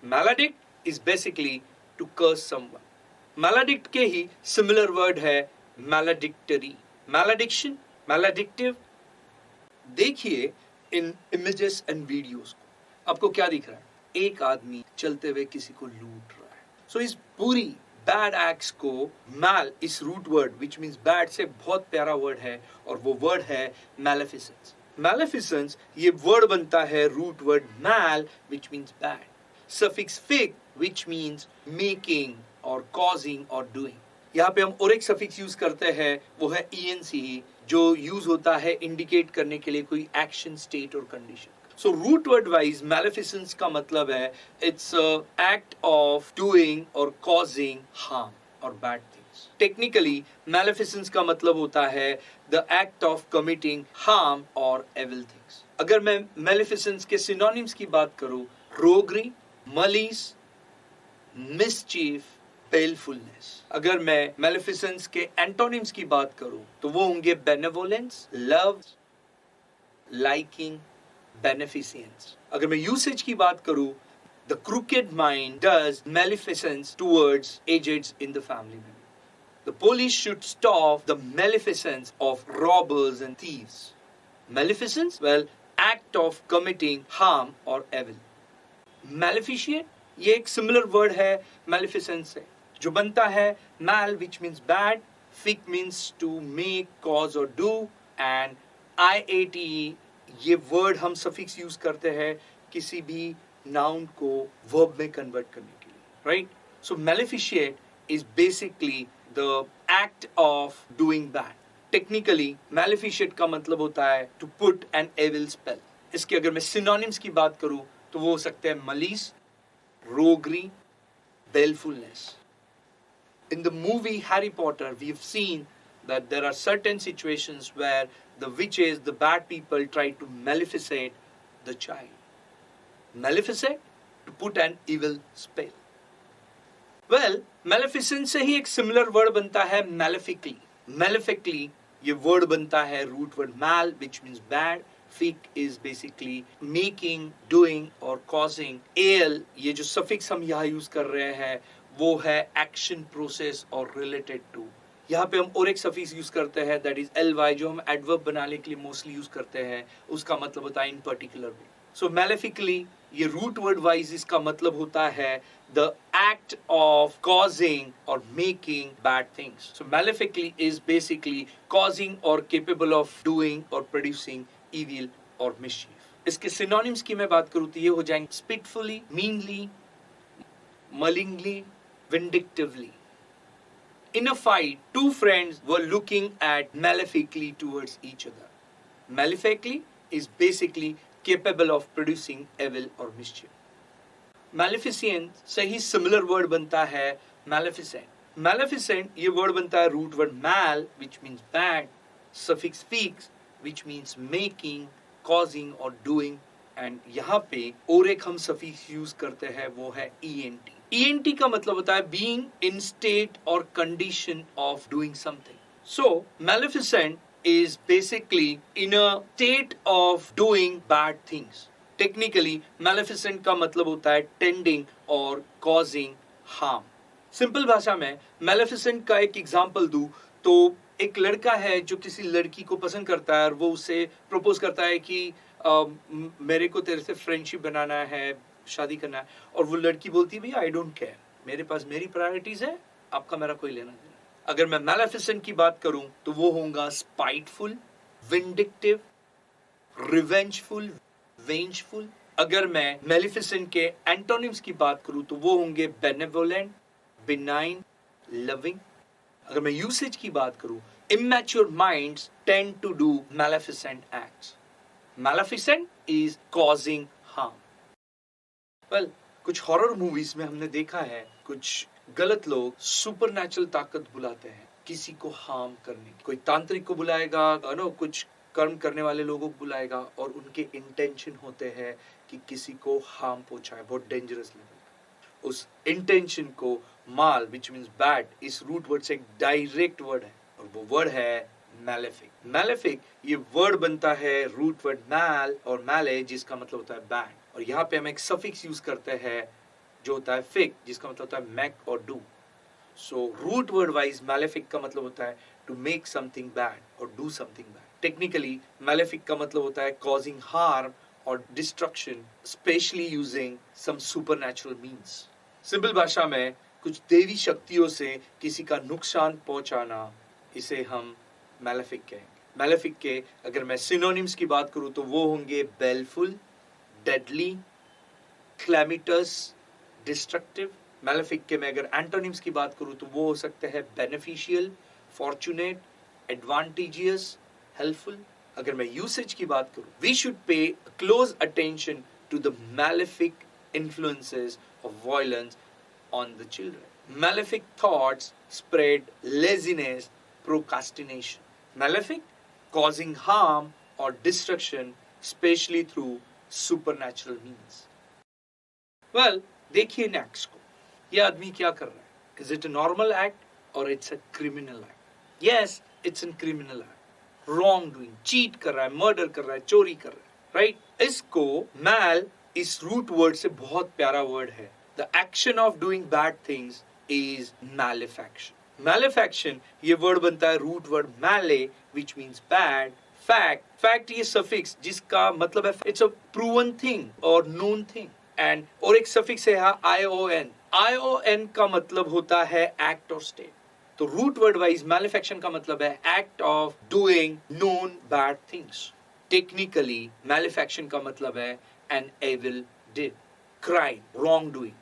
Maledict is basically to curse someone. Maledict के ही similar word है maledictory, malediction, maledictive। देखिए इन images and videos को, आपको क्या दिख रहा है? एक आदमी चलते हुए किसी को लूट रहा है। So इस पूरी बैड एक्ट्स को मैल इस root word which means bad से बहुत प्यारा वर्ड है और वो वर्ड है मैलेफिसेंस। मैलेफिसेंस ये वर्ड बनता है root word mal which means bad, suffix fic which means making और कॉजिंग और डूइंग। यहाँ पे हम और एक सफिक्स यूज करते हैं, वो है ENCE, जो यूज होता है इंडिकेट करने के लिए कोई एक्शन, स्टेट और condition. So root word wise maleficence का मतलब है it's a act of doing or causing harm or bad things। Technically maleficence का मतलब होता है the act of committing harm or evil things। अगर मैं maleficence के synonyms की बात करूँ, roguery, malice, mischief, balefulness। अगर मैं maleficence के antonyms की बात करूँ तो वो होंगे benevolence, love, liking, beneficence। अगर मैं यूसेज की बात करूं, the crooked mind does maleficence towards ageds in the family member। The police should stop the maleficence of robbers and thieves। Maleficence, well, act of committing harm or evil। Maleficent ये एक similar word है maleficence से, जो बनता है mal which means bad, fic means to make, cause or do, and iate ये word हम suffix use करते हैं किसी भी नाउन को वर्ब में कन्वर्ट करने के लिए, right. So maleficiate is basically the act of doing bad. Technically maleficiate का मतलब होता है to put an evil spell. इसके अगर मैं सिनोनिम्स की बात करूं तो वो हो सकते हैं मलीस, रोगरी, बेलफुलनेस। In the movie Harry Potter, we've seen that there are certain situations where the witches, the bad people, try to maleficate the child. Maleficate, to put an evil spell. Well, maleficence से ही एक similar word बनता है malefically. Malefically ये word बनता है root word mal, which means bad, Fic is basically making, doing और causing. al ये जो suffix हम यहाँ use कर रहे हैं वो है action process और related to. यहाँ पे हम और एक सफिक्स यूज करते हैं दैट इज ly जो हम एडवर्ब बनाने के लिए मोस्टली यूज करते हैं उसका मतलब होता है इन पर्टिकुलर वे. सो मैलेफिकली ये रूट वर्ड वाइज इसका मतलब होता है द एक्ट ऑफ कॉजिंग और making bad things. So malefically is basically causing और केपेबल ऑफ डूइंग और प्रोड्यूसिंग इविल और मिसचीफ. इसके सिनोनिम्स की मैं बात करूं तो ये हो जाएंगे स्पिटफुली, मीनली, मलिंगली, विंडिक्टिवली. In a fight, two friends were looking at malefically towards each other. Malefically is basically capable of producing evil or mischief. Maleficent से ही similar word बनता है maleficent. Maleficent ये word बनता है root word mal which means bad, suffix fix which means making, causing or doing, and यहाँ पे और एक हम suffix use करते हैं वो है ent. ENT का मतलब होता है being in state or condition of doing something. So, maleficent is basically in a state of doing bad things. Technically, maleficent का मतलब होता है tending or causing harm. Simple भाषा में maleficent का एक example दूं तो एक लड़का है जो किसी लड़की को पसंद करता है और वो उसे propose करता है कि मेरे को तेरे से फ्रेंडशिप बनाना है, शादी करना है. और वो लड़की बोलती है भैया आई डोंट केयर, मेरे पास मेरी प्रायोरिटीज है, आपका मेरा कोई लेना देना. अगर मैं मैलेफिसेंट की बात करूं तो वो होगा स्पाइटफुल, विंडिक्टिव, रिवेंजफुल, वेंजफुल. अगर मैं मैलेफिसेंट के एंटोनिम्स की बात करूं तो वो होंगे बेनेवोलेंट, बिनाइन, लविंग. अगर मैं यूसेज की बात करूं, immature minds tend to do maleficent acts. Maleficent is causing harm. Well, कुछ हॉरर मूवीज में हमने देखा है कुछ गलत लोग सुपरनैचुरल ताकत बुलाते हैं किसी को हार्म करने की. कोई तांत्रिक को बुलाएगा, कुछ कर्म करने वाले लोगों को बुलाएगा और उनके इंटेंशन होते हैं कि किसी को हार्म पहुंचाए बहुत डेंजरस लेवल. उस इंटेंशन को माल विच मीन्स बैड इस रूट वर्ड से एक डायरेक्ट वर्ड है और वो वर्ड है मैलेफिक. मैलेफिक ये वर्ड बनता है रूट वर्ड मैल और मैले जिसका मतलब होता है बैड. और यहाँ पे हम एक सफिक्स यूज करते हैं जो होता है फिक जिसका मतलब होता है मेक और do. So root word wise malefic का मतलब होता है टू मेक समथिंग बैड और do something bad. Technically malefic का मतलब होता है कॉजिंग हार्म और destruction specially using some supernatural means. Simple भाषा में कुछ देवी शक्तियों से किसी का नुकसान पहुंचाना इसे हम मैलेफिक कहेंगे. मैलेफिक के अगर मैं सिनोनिम्स की बात करूं तो वो होंगे बेलफुल, deadly, calamitous, destructive. Malefic के मैं अगर एंटोनिम्स की बात करूं तो वो हो सकते हैं beneficial, fortunate, advantageous, helpful. अगर मैं यूसेज की बात करूं, we should pay close attention to the malefic influences of violence on the children. Malefic thoughts spread laziness, procrastination. Malefic causing harm or destruction, especially through supernatural means. Well, देखिए next को. ये आदमी क्या कर रहा है? Is it a normal act or it's a criminal act? Yes, it's a criminal act. Wrongdoing, cheat कर रहा है, murder कर रहा है, चोरी कर रहा है, right? इसको mal इस root word से बहुत प्यारा word है. The action of doing bad things is malefaction. Malefaction ये word बनता है root word male which means bad. Fact ये सफिक्स जिसका मतलब है इट्स अ प्रूवन थिंग और नोन थिंग. एंड और एक सफिक्स है यहाँ ION. ION का मतलब होता है एक्ट और स्टेट. तो रूट वर्ड वाइज मैलेफैक्शन का मतलब है act of doing known bad things. Technically malefaction का मतलब है an evil deed, crime, wrong doing.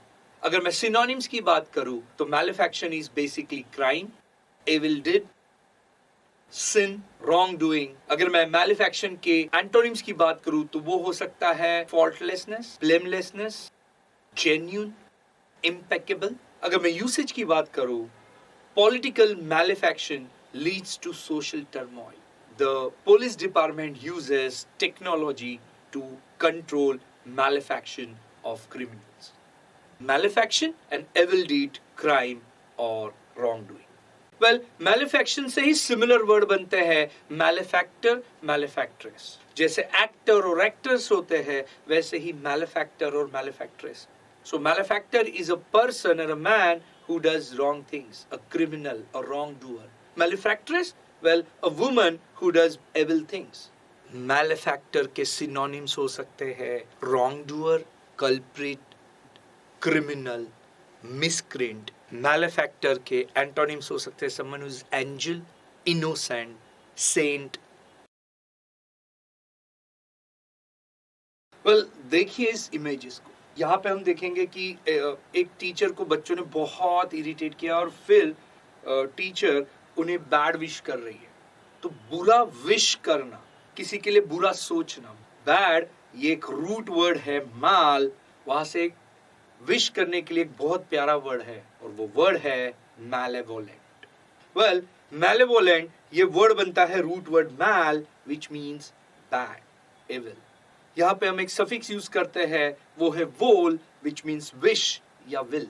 अगर मैं सिनोनिम्स की बात करूं तो malefaction is basically crime, evil deed, sin, wrongdoing. अगर मैं मैलेफैक्शन के एंटोनिम्स की बात करूं तो वो हो सकता है faultlessness, blamelessness, genuine, impeccable. अगर मैं यूसेज की बात करूं, political malefaction leads to social turmoil. The police department uses technology to control malefaction of criminals. Malefaction, an evil deed, crime or wrongdoing. वेल मैलिफेक्शन से ही सिमिलर वर्ड बनते हैं मैलिफैक्टर, मैलिफैक्ट्रेस। जैसे एक्टर और एक्ट्रेस होते हैं वैसे ही मैलिफैक्टर और मैलिफैक्ट्रेस। सो मैलिफैक्टर इज अ पर्सन और a man who does wrong things, a criminal, a wrongdoer. Malefactress, well, a woman who does evil things. Malefactor के synonyms हो सकते हैं wrongdoer, culprit, criminal, miscreant. Malefactor के antonyms हो सकते हैं someone who is angel, innocent, saint. Well, देखिए इस images को। यहाँ पे हम देखेंगे कि एक टीचर को बच्चों ने बहुत इरिटेट किया और फिर टीचर उन्हें बैड विश कर रही है। तो बुरा विश करना, किसी के लिए बुरा सोचना, बैड ये एक रूट वर्ड है माल, वहां से एक विश करने के लिए एक बहुत प्यारा वर्ड है और वो वर्ड है मैलेवोलेंट। वेल मैलेवोलेंट ये वर्ड बनता है root word mal which means bad, evil. यहाँ पे हम एक सफिक्स यूज करते हैं वो है वोल विच मीन्स विश या विल,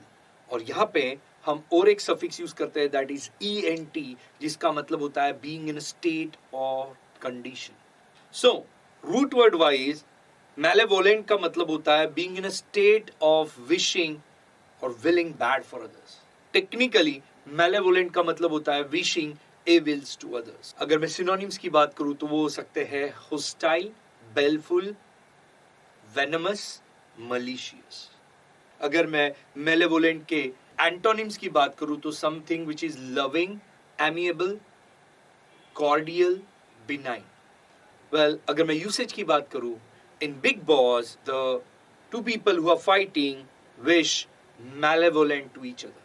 और यहाँ पे हम और एक सफिक्स यूज करते हैं दैट इज ENT जिसका मतलब होता है बीइंग इन अ स्टेट और condition. So root word wise malevolent का मतलब होता है being in a state of wishing और willing bad for others. Technically malevolent का मतलब होता है विशिंग एविल्स टू अदर्स। अगर मैं सिनोनिम्स की बात करूं तो वो हो सकते हैं होस्टाइल, बेलफुल, venomous, malicious। अगर मैं malevolent के antonyms की बात करूं तो something which is loving, amiable, cordial, benign। well अगर मैं usage की बात करूं in Big Boss the two people who are fighting wish malevolent to each other।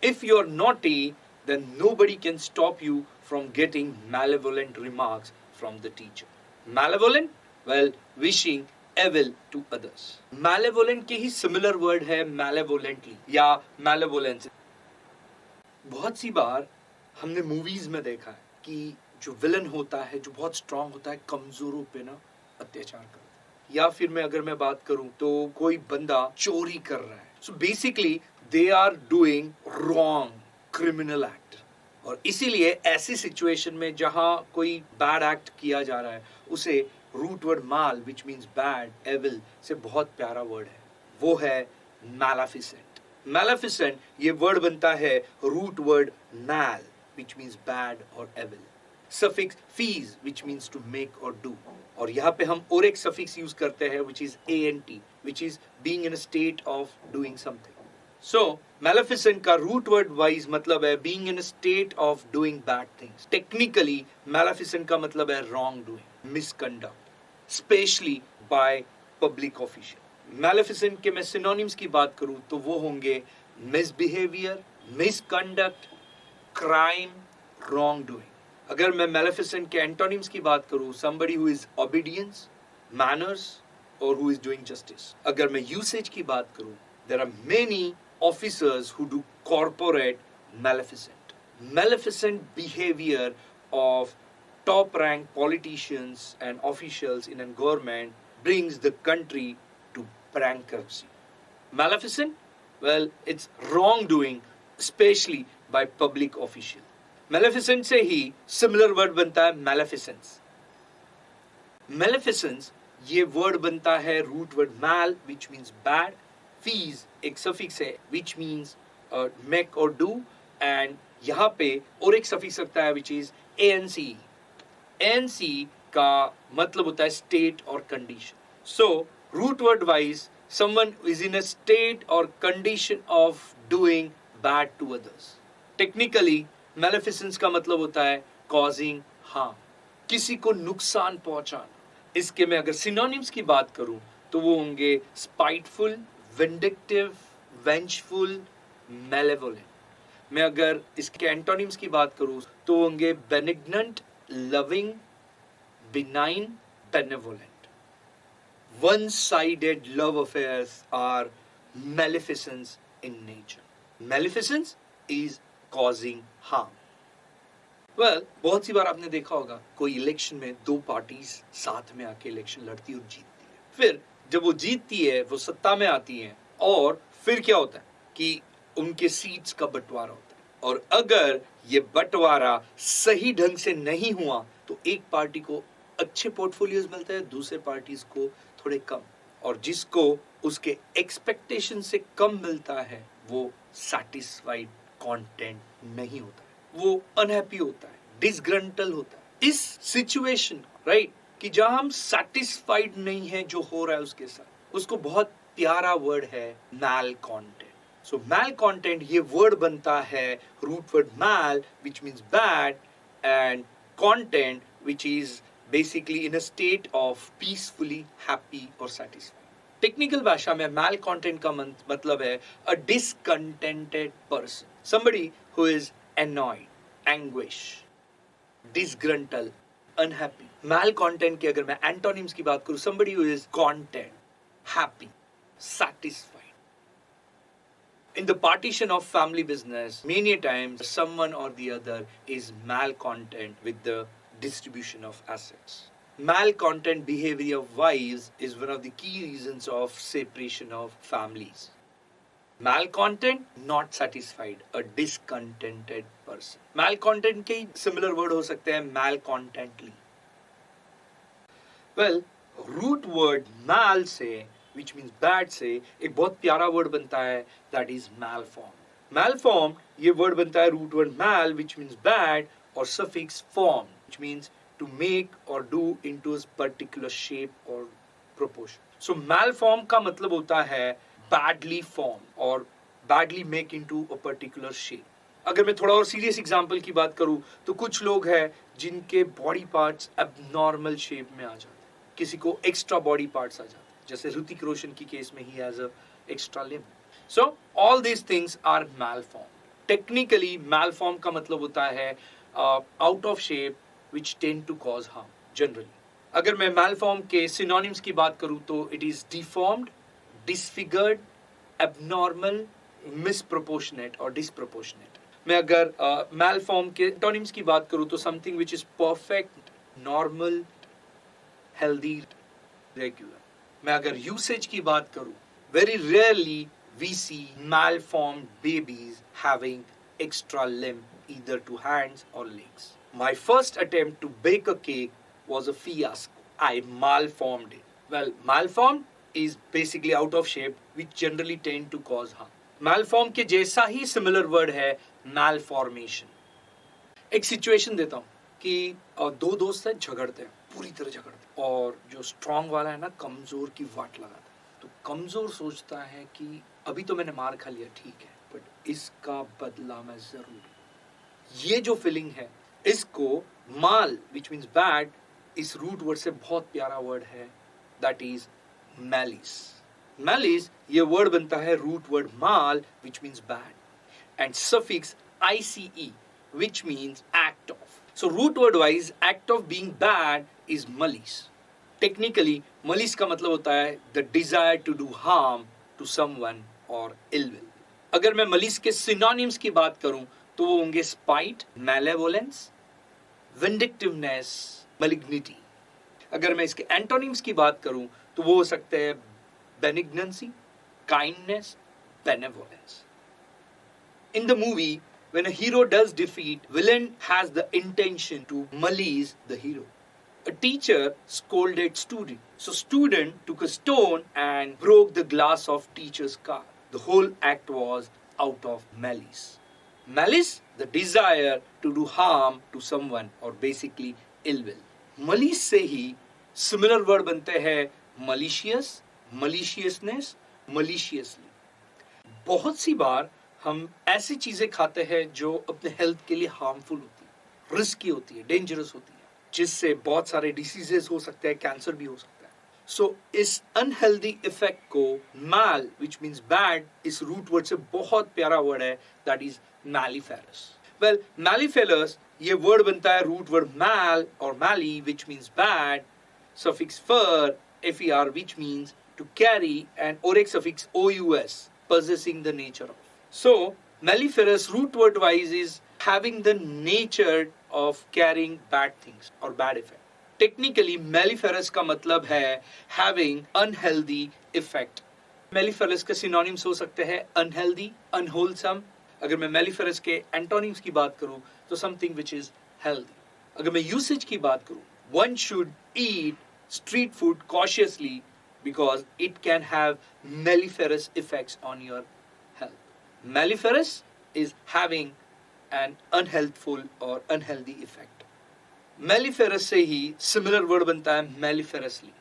if you are naughty then nobody can stop you from getting malevolent remarks from the teacher। malevolent, well wishing evil to others। malevolent के ही similar word है malevolently या malevolence। बहुत सी बार हमने movies में देखा है कि जो विलन होता है, जो बहुत स्ट्रांग होता है, कमजोरों पे ना अत्याचार करता है। या फिर मैं अगर मैं बात करूं तो कोई बंदा चोरी कर रहा है, so basically they are doing wrong criminal act, और इसीलिए ऐसी सिचुएशन में जहां कोई बैड एक्ट किया जा रहा है उसे root word mal which means bad, evil से बहुत प्यारा वर्ड है, वो है मैलेफिसेंट। मैलेफिसेंट ये वर्ड बनता है root word mal which means bad और evil, suffix feas which means to make और डू, और यहाँ पे हम और एक सफिक्स यूज करते हैं which is ANT which is being in a state of doing something. So maleficent का रूट वर्ड वाइज मतलब है being in a state of doing bad things. Technically maleficent का मतलब है wrong doing, misconduct, specially by public official. Maleficent के मैं synonyms की बात करूं तो वो होंगे misbehaviour, misconduct, crime, wrong doing. अगर मैं मैलेफिसेंट के एंटोनिम्स की बात करूं, somebody who is obedience, manners और who is doing justice। अगर मैं यूसेज की बात करूं, there are many officers who do corporate maleficent। Maleficent behavior of top rank politicians and officials in a government brings the country to bankruptcy। Maleficent, well it's wrongdoing especially by public official। Maleficent से ही similar word बनता है maleficence। Maleficence ये word बनता है root word mal which means bad, fees एक suffix है which means make or do, and यहाँ पे और एक suffix लगता है which is ANC। ANC का मतलब होता है state और condition। So root word wise someone is in a state or condition of doing bad to others। Technically maleficence का मतलब होता है causing harm, किसी को नुकसान पहुंचाना। इसके मैं अगर synonyms की बात करूं तो वो होंगे spiteful, vindictive, vengeful, malevolent। मैं अगर इसके antonyms की बात करूं तो होंगे benignant, loving, benign, benevolent। One-sided love affairs are maleficence in nature। Maleficence is causing harm। Well, बहुत सी बार आपने देखा होगा कोई इलेक्शन में दो पार्टीज साथ में आके इलेक्शन लड़ती और जीतती है, फिर जब वो जीतती है वो सत्ता में आती है और फिर क्या होता है कि उनके सीट्स का बंटवारा होता है और अगर ये बंटवारा सही ढंग से नहीं हुआ तो एक पार्टी को अच्छे पोर्टफोलियोज मिलते हैं, दूसरे पार्टीज को थोड़े कम, और जिसको उसके एक्सपेक्टेशन से कम मिलता है वो सैटिस्फाइड कंटेंट नहीं होता है, वो अनहैप्पी होता है, डिसग्रंटल होता है। इस सिचुएशन राइट कि जहां हम सैटिस्फाइड नहीं है जो हो रहा है उसके साथ, उसको बहुत प्यारा वर्ड है malcontent. So malcontent ये वर्ड बनता है root word mal which means bad and content which is basically in a state of peacefully happy or satisfied. Technical भाषा में मैल कंटेंट का मतलब है a discontented person, somebody who is annoyed, anguish, disgruntled, unhappy. Mail content के अगर मैं antonyms की बात करूं, somebody who is content, happy, satisfied. In the partition of family business, many times someone or the other is malcontent with the distribution of assets. Malcontent behavior wise is one of the key reasons of separation of families. Malcontent, not satisfied, a discontented person. Malcontent के similar word हो सकते हैं malcontently. Well, root word mal से which means bad से एक बहुत प्यारा word बनता है that is malformed. Malformed ये word बनता है root word mal which means bad और suffix formed which means to make or do into a particular shape or proportion. So malformed का मतलब होता है badly formed और badly make into a particular shape. अगर मैं थोड़ा और सीरियस एग्जांपल की बात करूं तो कुछ लोग हैं जिनके बॉडी पार्ट्स abnormal शेप में आ जाते हैं, किसी को एक्स्ट्रा बॉडी पार्ट्स आ जाते हैं, जैसे ऋतिक रोशन की केस में ही has a extra limb. So all these things are malformed. Technically malformed का मतलब होता है out of shape which tend to cause harm generally. अगर मैं malformed के synonyms की बात करूं तो it is deformed, disfigured, abnormal, misproportionate और disproportionate. मैं अगर malformed के antonyms की बात करूं तो something which is perfect, normal, healthy, regular. मैं अगर usage की बात करूं, very rarely we see malformed babies having extra limb either to hands or legs. My first attempt to bake a cake was a fiasco. I malformed it. Well, malformed is basically out of shape, which generally tend to cause harm. Malformed के जैसा ही similar word है malformation. एक situation देता हूँ कि दो दोस्त हैं, झगड़ते हैं, पूरी तरह झगड़ते हैं, और जो strong वाला है ना कमजोर की वाट लगाता है. तो कमजोर सोचता है कि अभी तो मैंने मार खा लिया, ठीक है, बट इसका बदला मैं जरूर. ये जो फीलिंग है इसको माल विच मीन्स बैड, इस रूट वर्ड से बहुत प्यारा वर्ड है दैट इज मैलिस. मैलिस ये वर्ड बनता है root word mal which means bad and suffix ICE which means act of. So root word wise act of being bad is malice. Technically malice का मतलब होता है the desire to do harm to someone or ill will. अगर मैं malice के synonyms की बात करूं तो वो होंगे spite, malevolence, vindictiveness, malignity. अगर मैं इसके antonyms की बात करूं तो वो हो सकते हैं benignancy, kindness, benevolence. In the movie, when a hero does defeat, villain has the intention to malice the hero. A teacher scolded student. So student took a stone and broke the glass of teacher's car. The whole act was out of malice. Malice, the desire to do harm to someone or basically ill will. Malice से ही similar word बनते हैं malicious, maliciousness, maliciously. बहुत सी बार हम ऐसी चीजें खाते हैं जो अपने हेल्थ के लिए हार्मफुल होती है, रिस्की होती है, डेंजरस होती है, जिससे बहुत सारे डिसीजेस हो सकते हैं, कैंसर भी हो सकता है. सो इस अनहेल्दी इफेक्ट को mal which means bad इस रूट वर्ड से बहुत प्यारा वर्ड है that is malleferous. Well, malleferous ये वर्ड बनता है रूट वर्ड mal और mali which means bad, suffix fer, fer which means to carry, and oric suffix ous possessing the nature of. So malleferous root word wise is having the nature of carrying bad things or bad effect. Technically malleferous का मतलब है having unhealthy effect. Malleferous के synonyms हो सकते हैं unhealthy, unwholesome, अगर मैं मेलिफेरस के एंटोनिम्स की बात करूं तो समथिंग विच इज हेल्दी। अगर मैं यूसेज की बात करूं, one should eat street food cautiously because it can have melliferous effects on your health. Melliferous is having an unhealthful or unhealthy effect. Melliferous से ही similar word बनता है melliferously.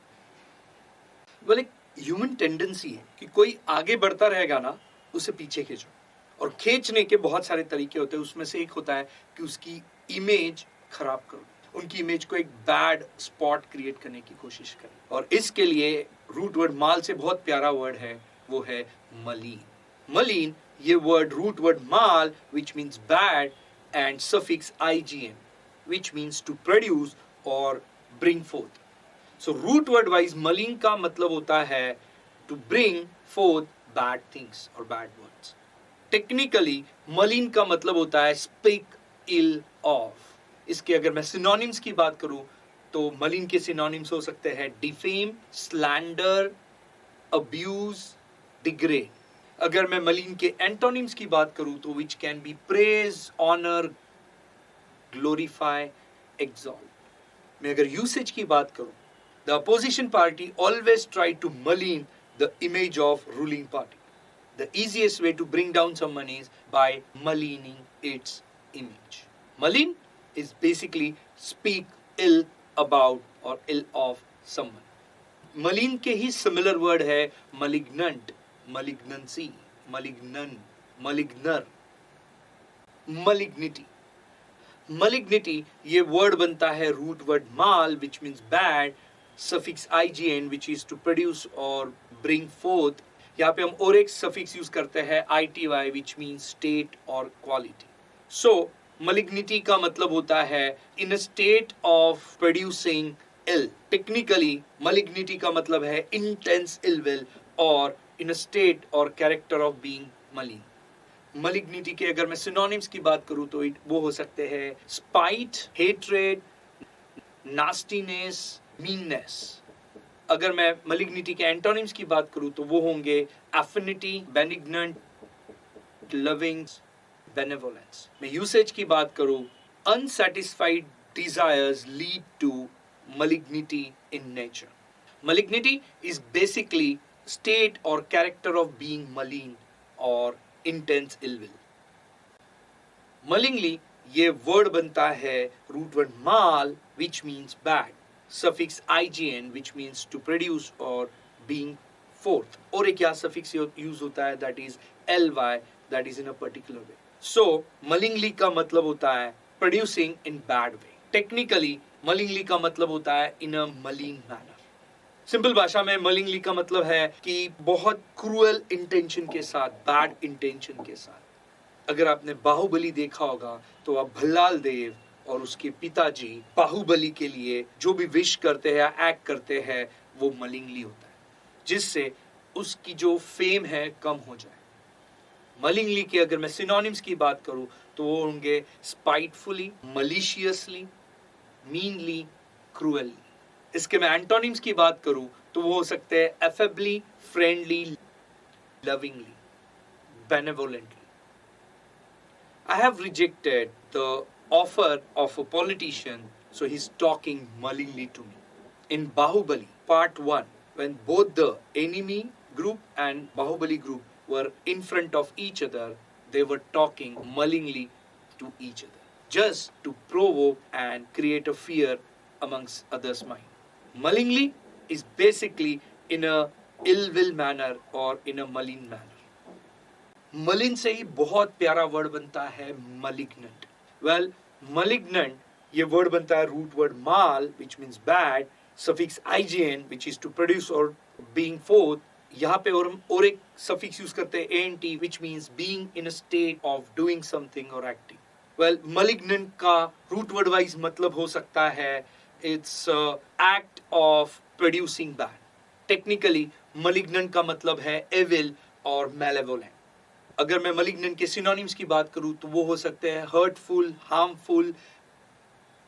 well, एक human tendency है कि कोई आगे बढ़ता रहेगा ना, उसे पीछे खींचो। और खींचने के बहुत सारे तरीके होते हैं, उसमें से एक होता है कि उसकी इमेज खराब करो, उनकी इमेज को एक बैड स्पॉट क्रिएट करने की कोशिश करें। और इसके लिए रूट वर्ड माल से बहुत प्यारा वर्ड है, वो है मलीन। मलीन, ये word root word mal which means bad and suffix IGN which means to produce और bring forth. So root word wise malign का मतलब होता है to bring forth bad things और बैड वर्ड्स। टेक्निकली मलीन का मतलब होता है स्पीक इल ऑफ। इसके अगर मैं सिनोनिम्स की बात करूं तो मलिन के सिनोनिम्स हो सकते हैं डिफेम, स्लैंडर, अब्यूज, डिग्रेड। अगर मैं मलिन के एंटोनिम्स की बात करूं तो which can be praise, honour, glorify, exalt. मैं अगर यूसेज की बात करूं, the opposition party always try to malign the image of ruling party. The easiest way to bring down someone is by maligning its image. Malign is basically speak ill about or ill of someone. Malign के ही similar word है malignant, malignancy, malignan, maligner, malignity. Malignity ये word बनता है root word mal which means bad, suffix IGN which is to produce or bring forth. यहाँ पे हम और एक suffix use करते हैं ITY which means state or quality. So malignity का मतलब होता है in a state of producing ill. Technically malignity का मतलब है intense ill will और in a state or character of being malign. malignity के अगर मैं synonyms की बात करूँ तो वो हो सकते हैं spite, hatred, nastiness, meanness. अगर मैं malignity के antonyms की बात करूँ तो वो होंगे affinity, benignant, loving, benevolence. मैं usage की बात करूँ, unsatisfied desires lead to malignity in nature. Malignity is basically state or character of being malign or intense ill will. Malignly ये word बनता है root word mal which means bad, suffix IGN which means to produce or being forth. और एक यहाँ suffix use होता है that is ly that is in a particular way. So malignly का मतलब होता है producing in bad way. Technically malignly का मतलब होता है in a malign manner. Simple भाषा में malignly का मतलब है कि बहुत क्रूअल इंटेंशन के साथ, बैड इंटेंशन के साथ। अगर आपने बाहुबली देखा होगा तो आप भल्लाल देव और उसके पिताजी बाहुबली के लिए जो भी विश करते हैं, एक्ट करते हैं, वो malignly होता है, जिससे उसकी जो फेम है कम हो जाए। मलिंगली के अगर मैं सिनोनिम्स की बात करूं तो वो होंगे स्पाइटफुली, मलिशियसली, मीनली, क्रूअली। इसके मैं एंटोनिम्स की बात करूं तो वो हो सकते हैं affably, friendly, lovingly, benevolently. I have rejected the offer of a politician, so he's talking malignly to me. In Bahubali, part 1, when both the enemy group and Bahubali group were in front of each other, they were talking malignly to each other, just to provoke and create a fear amongst others' mind. Malignly is basically in a ill will manner or in a malign manner. मलिन से ही बहुत प्यारा word बनता है malignant. Well, malignant ये word बनता है root word mal which means bad, suffix IGN which is to produce or being forth. यहाँ पे और एक suffix यूज करते हैं ANT which means being in a state of doing something or acting. Well, malignant का root word wise मतलब हो सकता है it's act of producing bad. Technically malignant का मतलब है evil और malevolent. अगर मैं malignant के synonyms की बात करूं तो वो हो सकते हैं hurtful, harmful,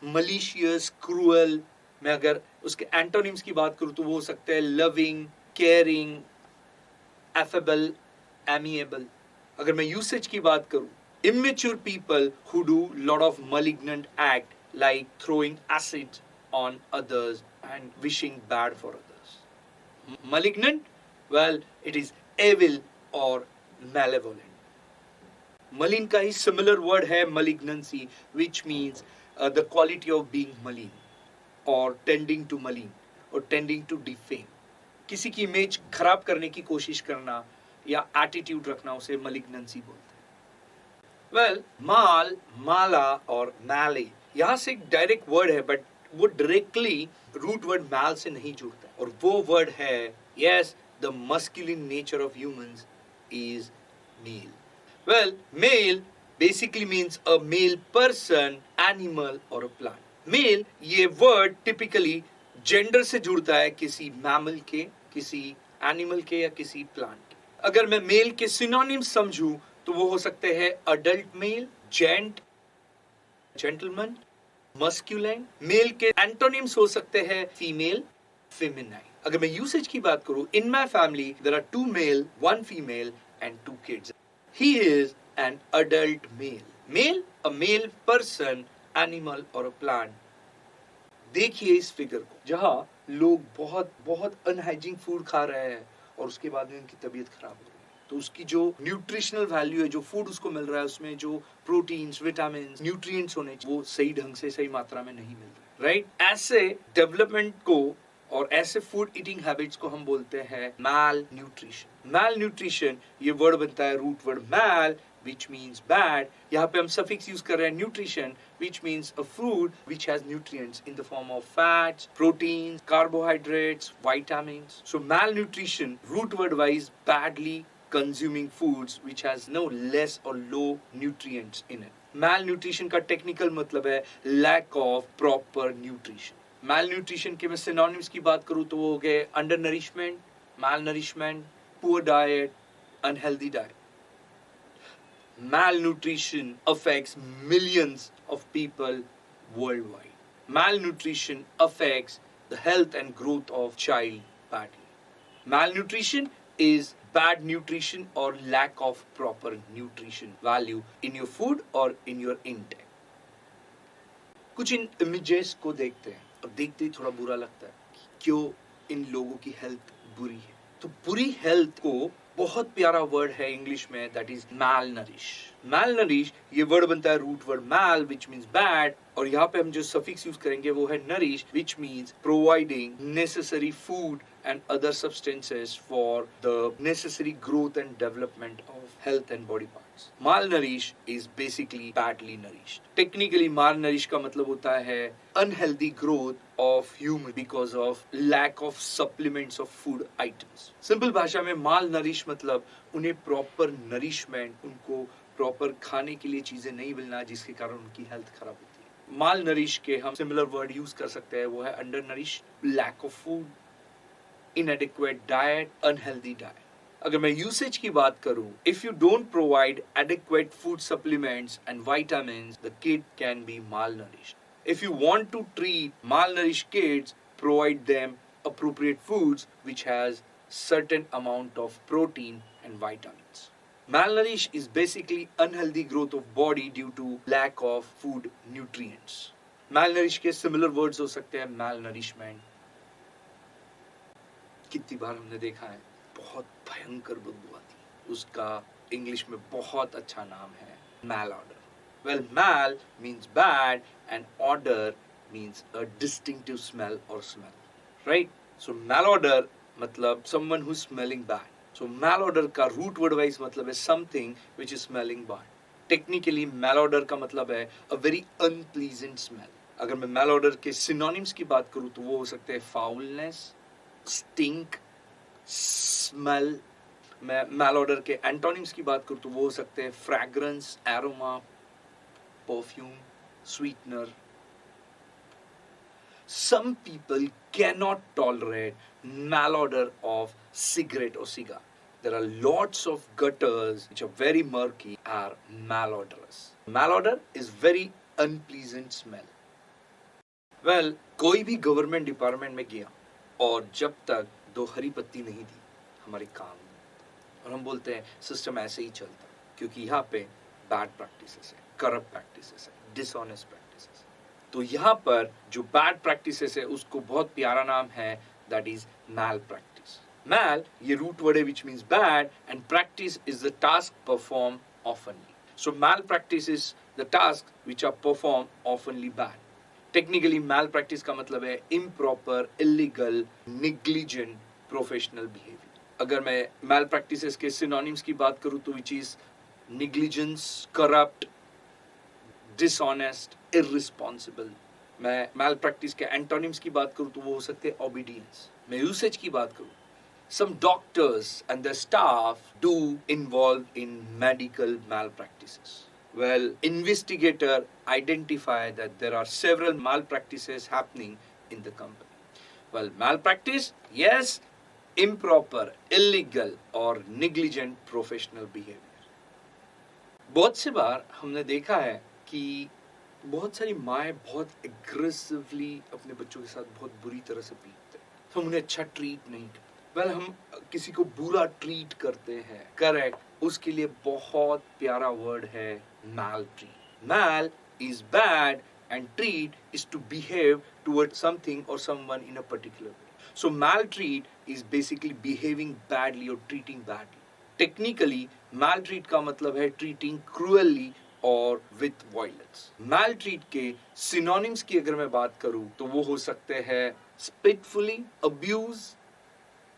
malicious, cruel. मैं अगर उसके antonyms की बात करूं तो वो हो सकते हैं loving, caring, affable, amiable. अगर मैं usage की बात करूं Immature people who do lot of malignant act like throwing acid on others and wishing bad for others. Malignant? Well, it is evil or malevolent. Malign का ही similar word है malignancy, which means the quality of being malign or tending to malign or tending to defame. किसी की image खराब करने की कोशिश करना या एटीट्यूड रखना उसे malignancy बोलते हैं. Well, माल, माला और मैले यहाँ से एक डायरेक्ट वर्ड है, बट वो डायरेक्टली रूट वर्ड मैल से नहीं जुड़ता है, और वो वर्ड है yes the masculine nature of humans is male. Well, male basically means a male person, animal और अ प्लांट. मेल ये वर्ड टिपिकली जेंडर से जुड़ता है, किसी मैमल के, किसी एनिमल के या किसी प्लांट के. अगर मैं मेल के सिनोनिम्स समझूं तो वो हो सकते हैं adult male, gent, gentleman, masculine. Male के एंटोनिम्स हो सकते हैं फीमेल, फेमिनाइन. अगर मैं यूसेज की बात करूं, in my family there are 2 male, 1 female and 2 kids. He is an adult male. Male, a male person, animal और अ प्लांट. देखिए इस फिगर को, जहां लोग बहुत बहुत अनहाइजीन फूड खा रहे हैं और उसके बाद में उनकी तबीयत खराब हो रही है. तो उसकी जो न्यूट्रिशनल वैल्यू है, जो फूड उसको मिल रहा है, उसमें जो प्रोटीन्स, विटामिन्स, न्यूट्रिएंट्स होने चाहिए, वो सही ढंग से, सही मात्रा में नहीं मिल रहा. राइट? ऐसे डेवलपमेंट को और ऐसे फूड ईटिंग हैबिट्स को हम बोलते हैं मैल न्यूट्रिशन. मैल न्यूट्रिशन ये वर्ड बनता है root word mal, which means bad. यहाँ पे हम suffix use कर रहे हैं nutrition, which means a food which has nutrients in the form of fats, proteins, carbohydrates, vitamins. So malnutrition, root word wise, badly consuming foods which has no less or low nutrients in it. Malnutrition का technical मतलब है lack of proper nutrition. Malnutrition के मैं synonyms की बात करूँ तो वो हो गए undernourishment, malnourishment, poor diet, unhealthy diet. Malnutrition affects millions of people worldwide. Malnutrition affects the health and growth of child badly. Malnutrition is bad nutrition or lack of proper nutrition value in your food or in your intake. कुछ इन images को देखते हैं और देखते ही थोड़ा बुरा लगता है कि क्यों इन लोगों की हेल्थ बुरी है. तो बुरी हेल्थ को बहुत प्यारा वर्ड है इंग्लिश में, दैट इज malnourished. Malnourished ये वर्ड बनता है root word mal, which means bad, और यहाँ पे हम जो सफिक्स यूज करेंगे वो है nourished, which means providing necessary food and other substances for the necessary growth and development of health and body parts. Malnourished is basically badly nourished. Technically malnourished का मतलब होता है unhealthy growth of human because of lack of supplements of food items. Simple भाषा में malnourished मतलब उन्हें proper nourishment, उनको proper खाने के लिए चीजें नहीं मिलना जिसके कारण उनकी हेल्थ खराब होती है. Malnourished के हम similar word use कर सकते हैं, वो है undernourished, lack of food, inadequate diet, unhealthy diet. अगर मैं यूसेज की बात करूं, if you don't provide adequate food supplements and vitamins, the kid can be malnourished. If you want to treat malnourished kids, provide them appropriate foods which has certain amount of protein and vitamins. Malnourished is basically unhealthy growth of body due to lack of food nutrients. Malnourished के similar words हो सकते हैं malnourishment. कितनी बार हमने देखा है बहुत भयंकर बदबू आती है, उसका इंग्लिश में बहुत अच्छा नाम है malodor. Well, mal means bad and odor means a distinctive smell or smell, right? So malodor मतलब someone who's smelling bad. So malodor का root word wise मतलब है something which is smelling bad. Technically malodor का मतलब है a very unpleasant smell. अगर मैं malodor के synonyms की बात करूँ तो वो हो सकते हैं foulness, stink, smell. मैं malodor के antonyms की बात करूँ तो वो हो सकते हैं fragrance, aroma, perfume, sweetener. Some people cannot tolerate malodor of cigarette or cigar. There are lots of gutters which are very murky are malodorous. Malodor is very unpleasant smell. Well, कोई भी गवर्नमेंट डिपार्टमेंट में गया और जब तक 2 हरी पत्ती नहीं दी हमारे काम नहीं, और हम बोलते हैं सिस्टम ऐसे ही चलता क्योंकि यहाँ पे बैड प्रैक्टिसेस है, करप्ट प्रैक्टिसेस है, डिसऑनेस्ट प्रैक्टिसेस। तो यहाँ पर जो बैड प्रैक्टिसेस है उसको बहुत प्यारा नाम है, that is malpractice. Mal ये रूट वर्ड है which means bad, and practice is the task perform awfully. So malpractice is the task which are perform awfully bad. Technically malpractice का मतलब है improper, illegal, negligent professional behaviour. अगर मैं मैल practices के synonyms की बात करूं तो which is negligence, corrupt, dishonest, irresponsible. मैं मैल प्रैक्टिस के एंटोनिम्स की बात करूं तो वो हो सकते हैं ओबीडियंस। मैं यूसेज की बात करूं, some doctors and their staff do involve in medical malpractices. Well, investigator identify that there are several malpractices happening in the company. Well, malpractice, yes, improper, illegal or negligent professional behavior. बहुत से बार हमने देखा है कि बहुत सारी माएँ बहुत aggressively अपने बच्चों के साथ बहुत बुरी तरह से पीटते हैं, हम उन्हें अच्छा ट्रीट नहीं करते। वेल, हम किसी को बुरा ट्रीट करते हैं, करेक्ट, उसके लिए बहुत प्यारा वर्ड है maltreat. Mal is bad and treat is to behave towards something or someone in a particular way. So maltreat is basically behaving badly or treating badly. Technically, maltreat का मतलब है treating cruelly और with violence. Maltreat के synonyms की अगर मैं बात करूं तो वो हो सकते हैं spitefully, abuse,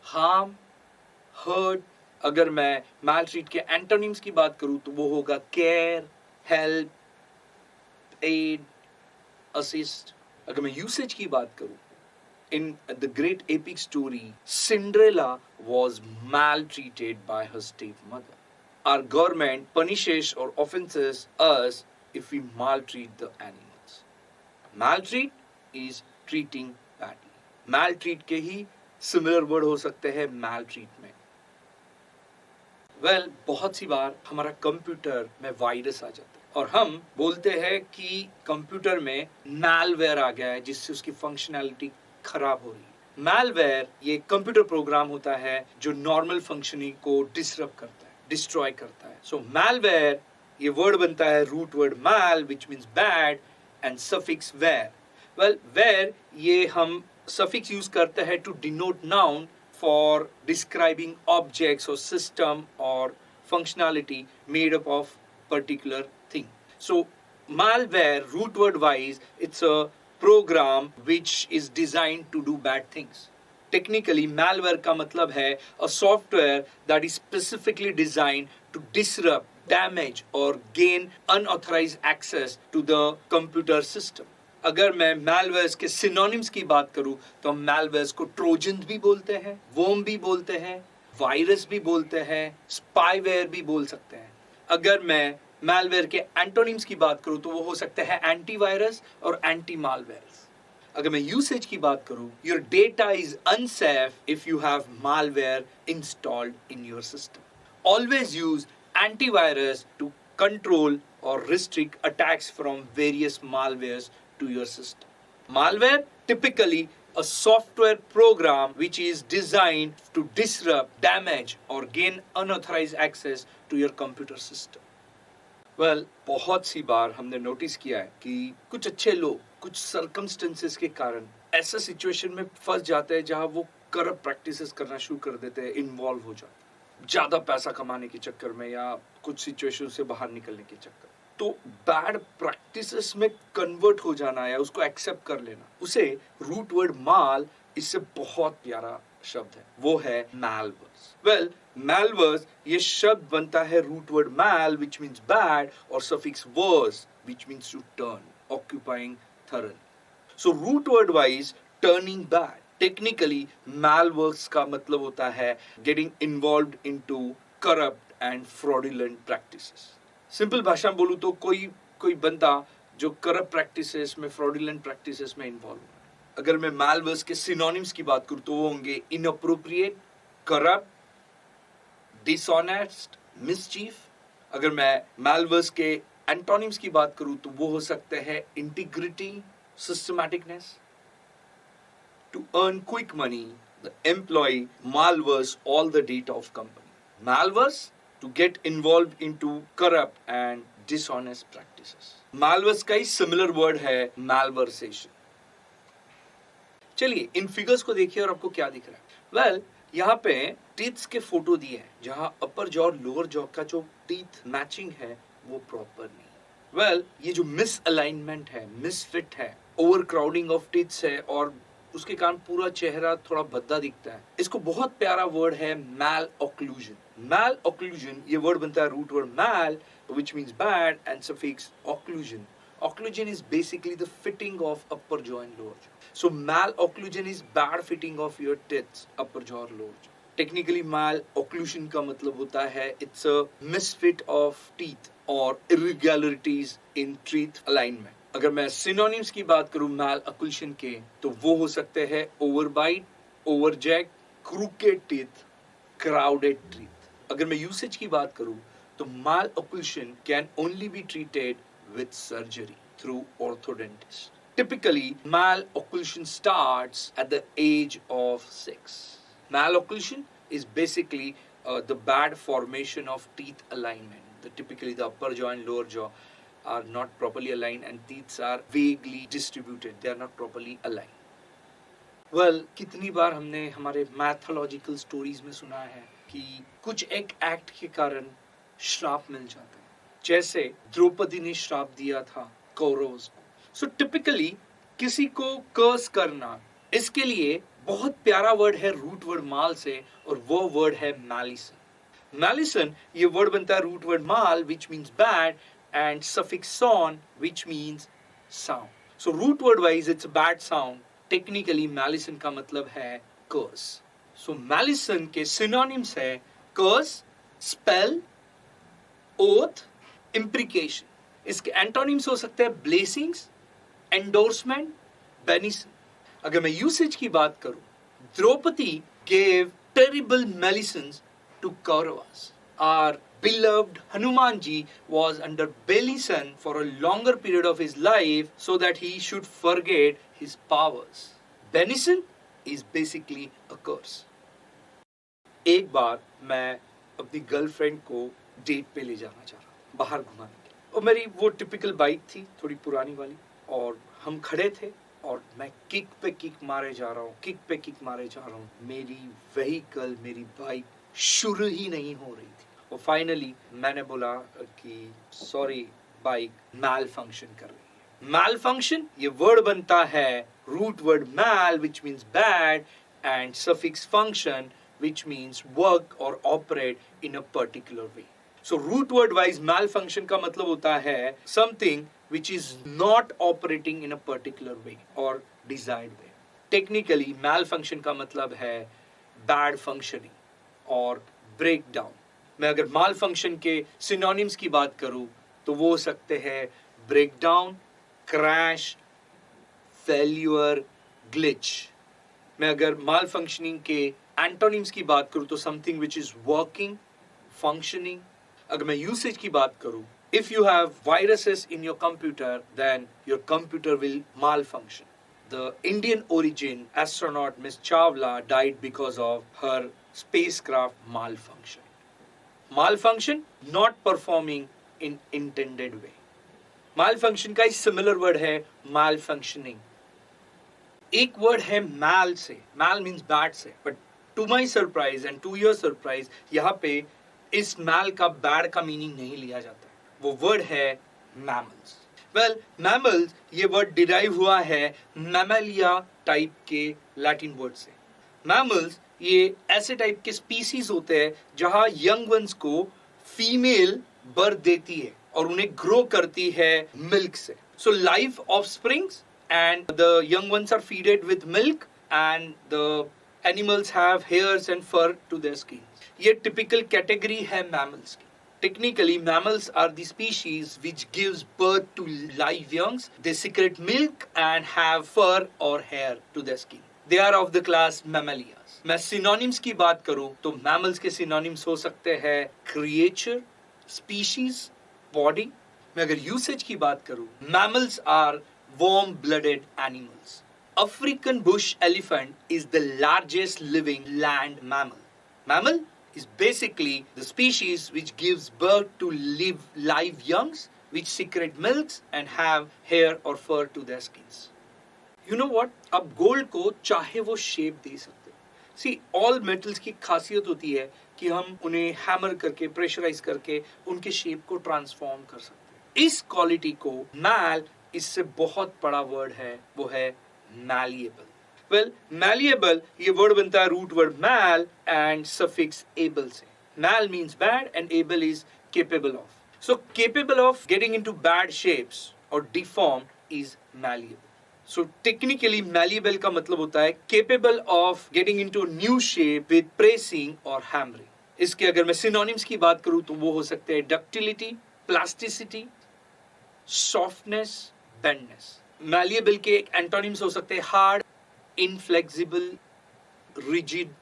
harm, hurt. अगर मैं maltreat के antonyms की बात करूं तो वो होगा care, help, aid, assist. अगर मैं usage की बात करूं, in the great epic story, Cinderella was maltreated by her stepmother. Our government punishes or offenses us if we maltreat the animals. Maltreat is treating badly. Maltreat के ही similar word हो सकते हैं maltreatment. Well, बहुत सी बार हमारा computer में virus आ जाता है और हम बोलते हैं कि कंप्यूटर में मैलवेयर आ गया है जिससे उसकी फंक्शनैलिटी खराब हो रही है। मैलवेयर ये कंप्यूटर प्रोग्राम होता है जो नॉर्मल फंक्शनिंग को डिसरप्ट करता है, डिस्ट्रॉय करता है। सो मैलवेयर ये वर्ड बनता है root word mal which means bad and suffix ware. Well, ware ये हम सफिक्स यूज करते हैं to denote noun for describing objects or system or functionality made up of particular thing. So malware, root word wise, it's a program which is designed to do bad things. Technically malware का मतलब है a software that is specifically designed to disrupt, damage or gain unauthorized access to the computer system. अगर मैं malwares के synonyms की बात करूं तो हम malwares को ट्रोजन भी बोलते हैं, worm भी बोलते हैं, वायरस भी बोलते हैं, spyware भी बोल सकते हैं। अगर मैं malware के antonyms की बात करूं तो वो हो सकते हैं antivirus और anti-malwares। अगर मैं usage की बात करूं, your data is unsafe if you have malware installed in your system. Always use antivirus to control or restrict attacks from various malwares to your system. Malware, typically a software program which is designed to disrupt, damage or gain unauthorized access to your computer system. Well, बहुत सी बार हमने notice किया है कि कुछ अच्छे लोग कुछ circumstances के कारण ऐसा सिचुएशन में फंस जाते हैं जहां वो करप्ट प्रैक्टिसेस करना शुरू कर देते हैं, इन्वॉल्व हो जाते हैं ज्यादा पैसा कमाने के चक्कर में या कुछ सिचुएशन से बाहर निकलने के चक्कर। तो बैड प्रैक्टिसेस में कन्वर्ट हो जाना या उसको एक्सेप्ट कर लेना, उसे रूट वर्ड माल इससे बहुत प्यारा शब्द है, वो है malverse. वेल, malverse ये शब्द बनता है root word mal which means bad और suffix verse which means to turn, occupying thoroughly. So root word wise turning bad. Technically malverse का मतलब होता है getting involved into corrupt and fraudulent practices. Simple भाषा में बोलूं तो कोई बंदा जो करप्ट प्रैक्टिसेस में, फ्रॉडुलेंट प्रैक्टिसेस में इन्वॉल्व है। अगर मैं मैलवर्स के सिनोनिम्स की बात करूं तो वो होंगे इनअप्रोप्रिएट, करप्ट, डिसऑनेस्ट, मिसचीफ। अगर मैं मैलवर्स के एंटोनिम्स की बात करूं तो वो हो सकते हैं integrity, systematicness. To earn quick money the employ malverse all the data of company. Malverse to get involved into corrupt and dishonest practices. Malverse का ही similar word है malversation. चलिए इन फिगर्स को देखिए और आपको क्या दिख रहा है. वेल यहाँ पे टीथ्स के फोटो दिए हैं जहाँ अपर जॉ और लोअर जॉ का जो टीथ मैचिंग है वो प्रॉपर नहीं. वेल ये जो मिस अलाइनमेंट है, मिसफिट है, ओवर क्राउडिंग ऑफ टीथ्स है और उसके कारण पूरा चेहरा थोड़ा भद्दा दिखता है. इसको बहुत प्यारा वर्ड है मैल ऑक्लूजन. मैल ऑक्लूजन ये वर्ड बनता है root word mal which means bad and suffix occlusion. Occlusion is basically the fitting of upper jaw and lower jaw. So malocclusion is bad fitting of your teeth, upper jaw or lower jaw. Technically malocclusion का मतलब होता है it's a misfit of teeth or irregularities in teeth alignment. अगर मैं synonyms की बात करूँ malocclusion के तो वो हो सकते हैं overbite, overjack, crooked teeth, crowded teeth. अगर मैं usage की बात करूँ तो malocclusion can only be treated with surgery through orthodontist. Typically, malocclusion starts at the age of 6. Malocclusion is basically the bad formation of teeth alignment. Typically, the upper jaw and lower jaw are not properly aligned and teeth are vaguely distributed. They are not properly aligned. Well, कितनी बार हमने हमारे mythological stories में सुना है कि कुछ एक act के कारण श्राप मिल जाता है. जैसे द्रौपदी ने श्राप दिया था कौरवों को. सो टिपिकली किसी को कर्स करना, इसके लिए बहुत प्यारा वर्ड है रूट वर्ड माल से और वो वर्ड है मैलिसन. मैलिसन ये वर्ड बनता है root word mal which means bad and suffix son which means sound. So root word wise it's bad sound. Technically malison का मतलब है कर्स. सो मैलिसन के सिनोनिम्स है कर्स, स्पेल, ओथ, इम्प्रिकेशन. इसके एंटोनिम्स हो सकते हैं ब्लेसिंग्स, एंडोर्समेंट, बेनिसन. अगर मैं यूसेज की बात करूं, Draupadi gave terrible malisons to Kauravas. Our beloved Hanumanji was under Belison for a longer period of his life so that he should forget his powers. Benison is basically a curse. एक बार मैं अपनी girlfriend को date पे ले जाना चाह रहा हूँ, बाहर घुमाने के लिए. और मेरी वो टिपिकल बाइक थी, थोड़ी पुरानी वाली, और हम खड़े थे और मैं किक पे किक मारे जा रहा हूँ, किक पे किक मारे जा रहा हूँ. मेरी व्हीकल, मेरी बाइक शुरू ही नहीं हो रही थी. और फाइनली मैंने बोला कि सॉरी, बाइक मैल फंक्शन कर रही है. मैल फंक्शन ये वर्ड बनता है root word mal which means bad and suffix function which means work or operate in a particular way. So root word wise malfunction का मतलब होता है something which is not operating in a particular way or desired way. Technically malfunction का मतलब है bad functioning और breakdown. मैं अगर malfunction के synonyms की बात करूँ तो वो हो सकते हैं breakdown, crash, failure, glitch. मैं अगर malfunctioning के एंटोनिम्स की बात करूं तो something which is working, functioning. अगर मैं यूसेज की बात करूं, if you have viruses in your computer then your computer will malfunction. The Indian origin astronaut miss Chawla died because of her spacecraft malfunction. Malfunction not performing in intended way. Malfunction का similar word है malfunctioning. एक word है mal से, mal means bad से, but to my surprise and to your surprise यहाँ पे इस मैल का बैड का मीनिंग नहीं लिया जाता. वो वर्ड है मैमल्स. वेल मैमल्स ये वर्ड डिराइव हुआ है मैमेलिया टाइप के लैटिन वर्ड से. मैमल्स ये ऐसे टाइप के स्पीसीज होते हैं जहाँ यंग वंस को फीमेल बर्थ देती है और उन्हें ग्रो करती है मिल्क से. So life of springs and the young ones are feeded with milk and the animals have hairs and fur to their skin. ये typical category है mammals की. Technically mammals are the species which gives birth to live youngs. They secrete milk and have fur or hair to their skin. They are of the class Mammalia. मैं synonyms की बात करूँ तो mammals के synonyms हो सकते हैं creature, species, body. मैं अगर usage की बात करूँ, mammals are warm-blooded animals. African bush elephant is the largest living land mammal. Mammal is basically the species which gives birth to live youngs which secrete milks and have hair or fur to their skins. You know what? अब gold को चाहे वो shape दे सकते हैं। See, all metals की खासियत होती है कि हम उन्हें हैमर करके, प्रेशराइज करके उनके शेप को ट्रांसफॉर्म कर सकते हैं। इस क्वालिटी को मैल, इससे बहुत बड़ा वर्ड है, वो है मैलिएबल। वेल, मैलिएबल ये वर्ड बनता है root word mal and suffix able से। Mal means bad and able is capable of. So capable of getting into bad shapes और deformed is malleable. So technically malleable का मतलब होता है capable of getting into new shape with pressing और hammering। इसके अगर मैं synonyms की बात करूं तो वो हो सकते हैं ductility, plasticity, softness, bendness। malleable के antonyms हो सकते हैं hard, inflexible, rigid,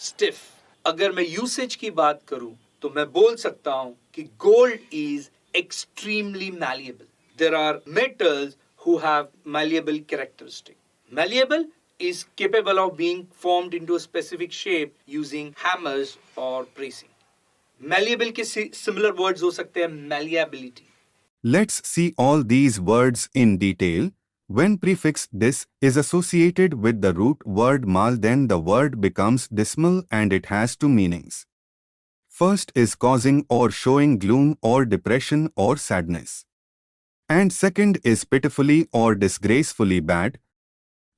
stiff। अगर मैं usage की बात करूं तो मैं बोल सकता हूं कि gold is extremely malleable। There are metals who have malleable characteristic. Malleable is capable of being formed into a specific shape using hammers or pressing. Malleable के similar words हो सकते हैं malleability. Let's see all these words in detail. When prefix dis is associated with the root word mal, then the word becomes dismal and it has two meanings. First is causing or showing gloom or depression or sadness. And second is pitifully or disgracefully bad.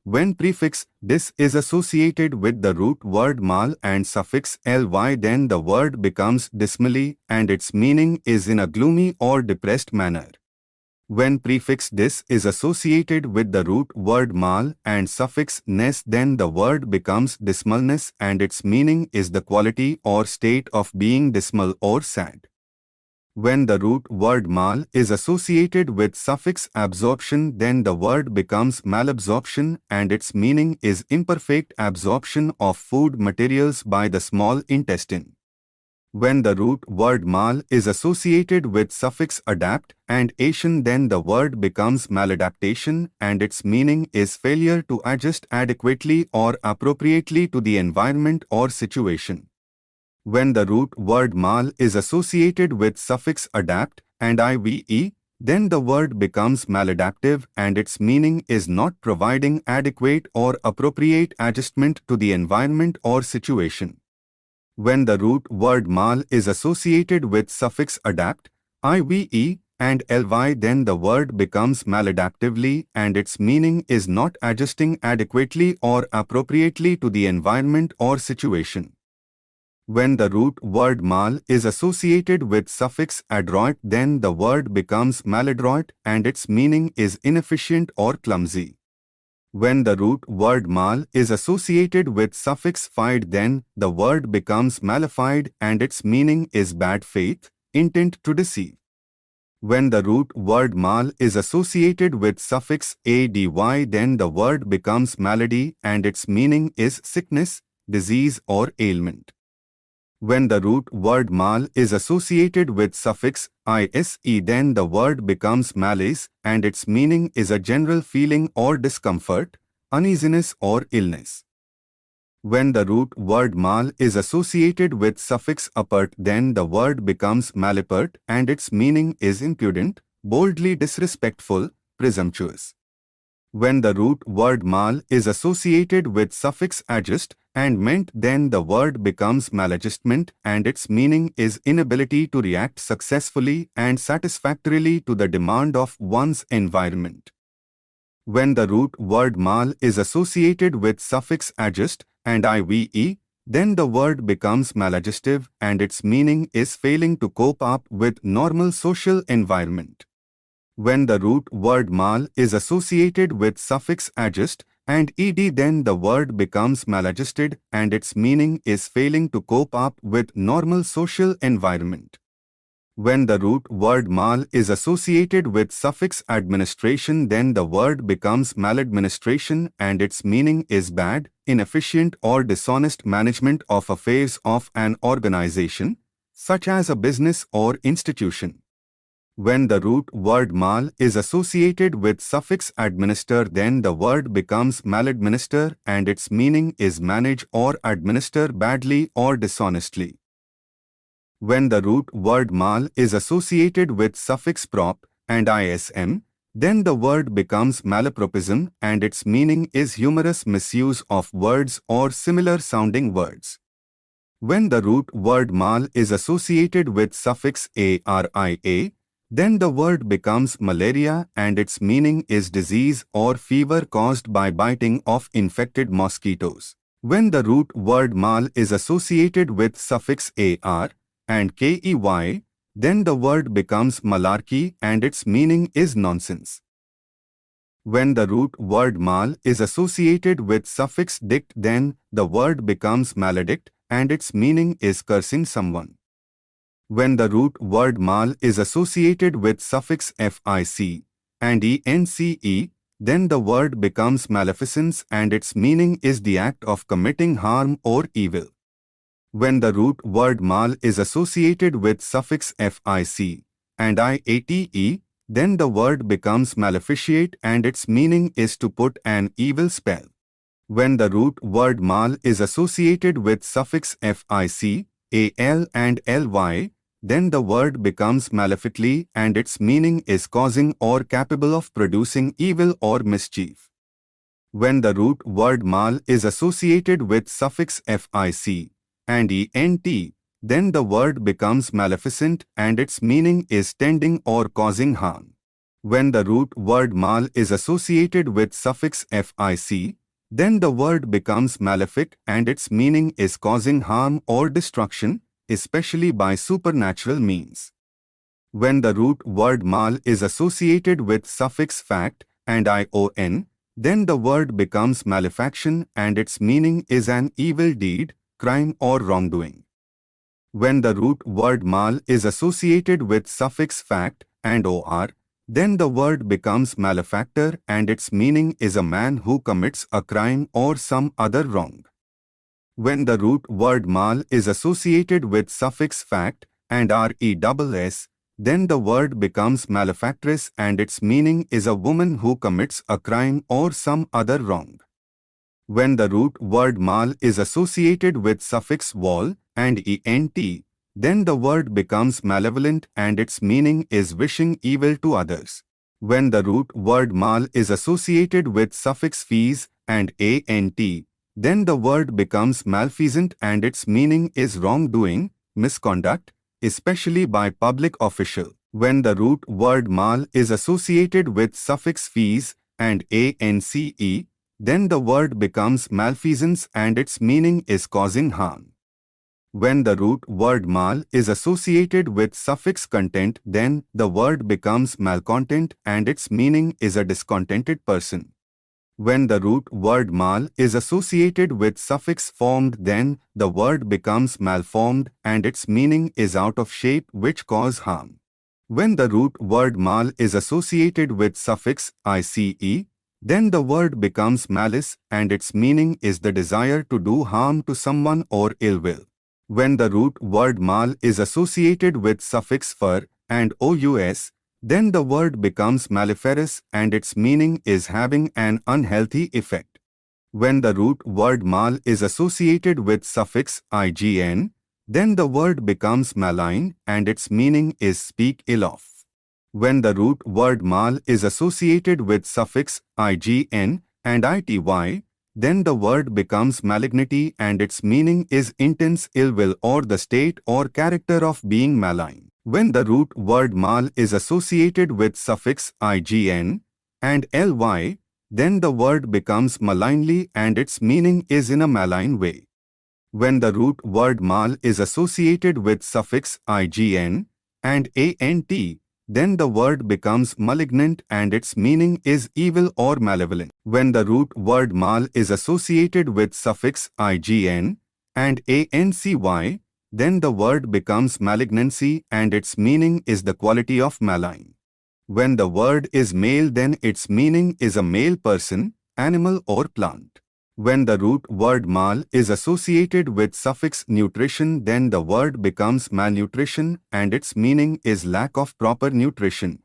When prefix dis is associated with the root word mal and suffix ly, then the word becomes dismally and its meaning is in a gloomy or depressed manner. When prefix dis is associated with the root word mal and suffix ness, then the word becomes dismalness and its meaning is the quality or state of being dismal or sad. When the root word mal is associated with suffix absorption, then the word becomes malabsorption and its meaning is imperfect absorption of food materials by the small intestine. When the root word mal is associated with suffix adapt and ation, then the word becomes maladaptation and its meaning is failure to adjust adequately or appropriately to the environment or situation. When the root word mal is associated with suffix adapt and ive, then the word becomes maladaptive and its meaning is not providing adequate or appropriate adjustment to the environment or situation. When the root word mal is associated with suffix adapt, ive, and ly, then the word becomes maladaptively and its meaning is not adjusting adequately or appropriately to the environment or situation. When the root word mal is associated with suffix adroit, then the word becomes maladroit and its meaning is inefficient or clumsy. When the root word mal is associated with suffix fied, then the word becomes malified and its meaning is bad faith, intent to deceive. When the root word mal is associated with suffix ady, then the word becomes malady and its meaning is sickness, disease or ailment. When the root word mal is associated with suffix ise, then the word becomes malaise and its meaning is a general feeling or discomfort, uneasiness or illness. When the root word mal is associated with suffix apert, then the word becomes malapert and its meaning is impudent, boldly disrespectful, presumptuous. When the root word mal is associated with suffix adjust and meant, then the word becomes maladjustment and its meaning is inability to react successfully and satisfactorily to the demand of one's environment. When the root word mal is associated with suffix adjust and ive, then the word becomes maladjustive and its meaning is failing to cope up with normal social environment. When the root word mal is associated with suffix adjust and ed, then the word becomes maladjusted and its meaning is failing to cope up with normal social environment. When the root word mal is associated with suffix administration, then the word becomes maladministration and its meaning is bad, inefficient or dishonest management of affairs of an organization, such as a business or institution. When the root word mal is associated with suffix administer, then the word becomes maladminister and its meaning is manage or administer badly or dishonestly. When the root word mal is associated with suffix prop and ism, then the word becomes malapropism and its meaning is humorous misuse of words or similar sounding words. When the root word mal is associated with suffix aria, then the word becomes malaria and its meaning is disease or fever caused by biting of infected mosquitoes. When the root word mal is associated with suffix ar and key, then the word becomes malarkey and its meaning is nonsense. When the root word mal is associated with suffix dict, then the word becomes maledict and its meaning is cursing someone. When the root word mal is associated with suffix fic and ence, then the word becomes maleficence and its meaning is the act of committing harm or evil. When the root word mal is associated with suffix fic and iate, then the word becomes maleficiate and its meaning is to put an evil spell. When the root word mal is associated with suffix fic, al and ly, then the word becomes malefically and its meaning is causing or capable of producing evil or mischief. When the root word mal is associated with suffix fic and ent, then the word becomes maleficent and its meaning is tending or causing harm. When the root word mal is associated with suffix fic, then the word becomes malefic and its meaning is causing harm or destruction, especially by supernatural means. When the root word mal is associated with suffix fact and ion, then the word becomes malefaction and its meaning is an evil deed, crime or wrongdoing. When the root word mal is associated with suffix fact and or, then the word becomes malefactor and its meaning is a man who commits a crime or some other wrong. When the root word mal is associated with suffix fact and reess, then the word becomes malefactress and its meaning is a woman who commits a crime or some other wrong. When the root word mal is associated with suffix wall and ent, then the word becomes malevolent and its meaning is wishing evil to others. When the root word mal is associated with suffix fees and ant, then the word becomes malfeasant and its meaning is wrongdoing, misconduct, especially by public official. When the root word mal is associated with suffix fees and ance, then the word becomes malfeasance and its meaning is causing harm. When the root word mal is associated with suffix content, then the word becomes malcontent and its meaning is a discontented person. When the root word mal is associated with suffix formed, then the word becomes malformed and its meaning is out of shape which cause harm. When the root word mal is associated with suffix ice, then the word becomes malice and its meaning is the desire to do harm to someone or ill will. When the root word mal is associated with suffix fur and ous, then the word becomes maleferous and its meaning is having an unhealthy effect. When the root word mal is associated with suffix ign, then the word becomes malign and its meaning is speak ill of. When the root word mal is associated with suffix ign and ity, then the word becomes malignity and its meaning is intense ill will or the state or character of being malign. When the root word mal is associated with suffix ign and ly, then the word becomes malignly and its meaning is in a malign way. When the root word mal is associated with suffix ign and ant, then the word becomes malignant and its meaning is evil or malevolent. When the root word mal is associated with suffix ign and ancy, then the word becomes malignancy and its meaning is the quality of malign. When the word is male, then its meaning is a male person, animal or plant. When the root word mal is associated with suffix nutrition, then the word becomes malnutrition and its meaning is lack of proper nutrition.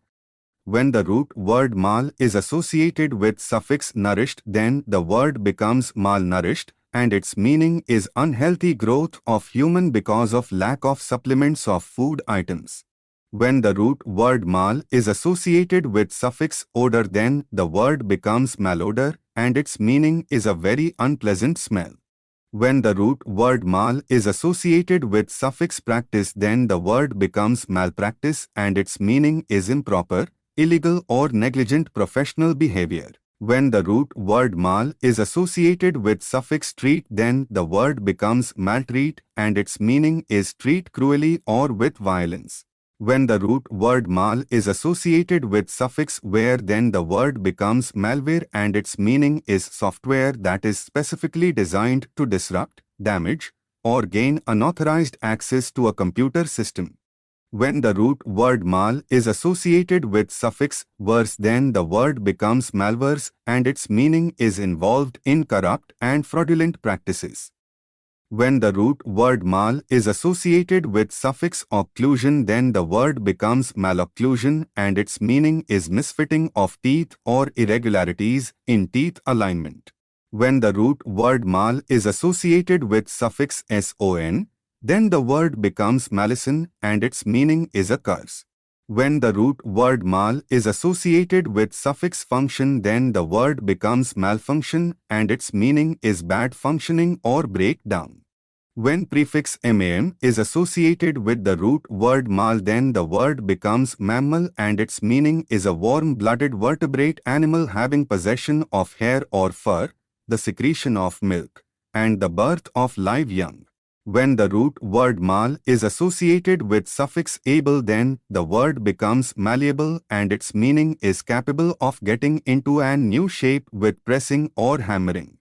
When the root word mal is associated with suffix nourished, then the word becomes malnourished and its meaning is unhealthy growth of human because of lack of supplements of food items. When the root word mal is associated with suffix odor, then the word becomes malodor and its meaning is a very unpleasant smell. When the root word mal is associated with suffix practice, then the word becomes malpractice and its meaning is improper, illegal or negligent professional behavior. When the root word mal is associated with suffix treat, then the word becomes maltreat and its meaning is treat cruelly or with violence. When the root word mal is associated with suffix ware, then the word becomes malware and its meaning is software that is specifically designed to disrupt, damage, or gain unauthorized access to a computer system. When the root word mal is associated with suffix verse, then the word becomes malverse and its meaning is involved in corrupt and fraudulent practices. When the root word mal is associated with suffix occlusion, then the word becomes malocclusion and its meaning is misfitting of teeth or irregularities in teeth alignment. When the root word mal is associated with suffix son, then the word becomes malison and its meaning is a curse. When the root word mal is associated with suffix function, then the word becomes malfunction and its meaning is bad functioning or breakdown. When prefix mam is associated with the root word mal, then the word becomes mammal and its meaning is a warm-blooded vertebrate animal having possession of hair or fur, the secretion of milk, and the birth of live young. When the root word mal is associated with suffix able, then the word becomes malleable and its meaning is capable of getting into a new shape with pressing or hammering.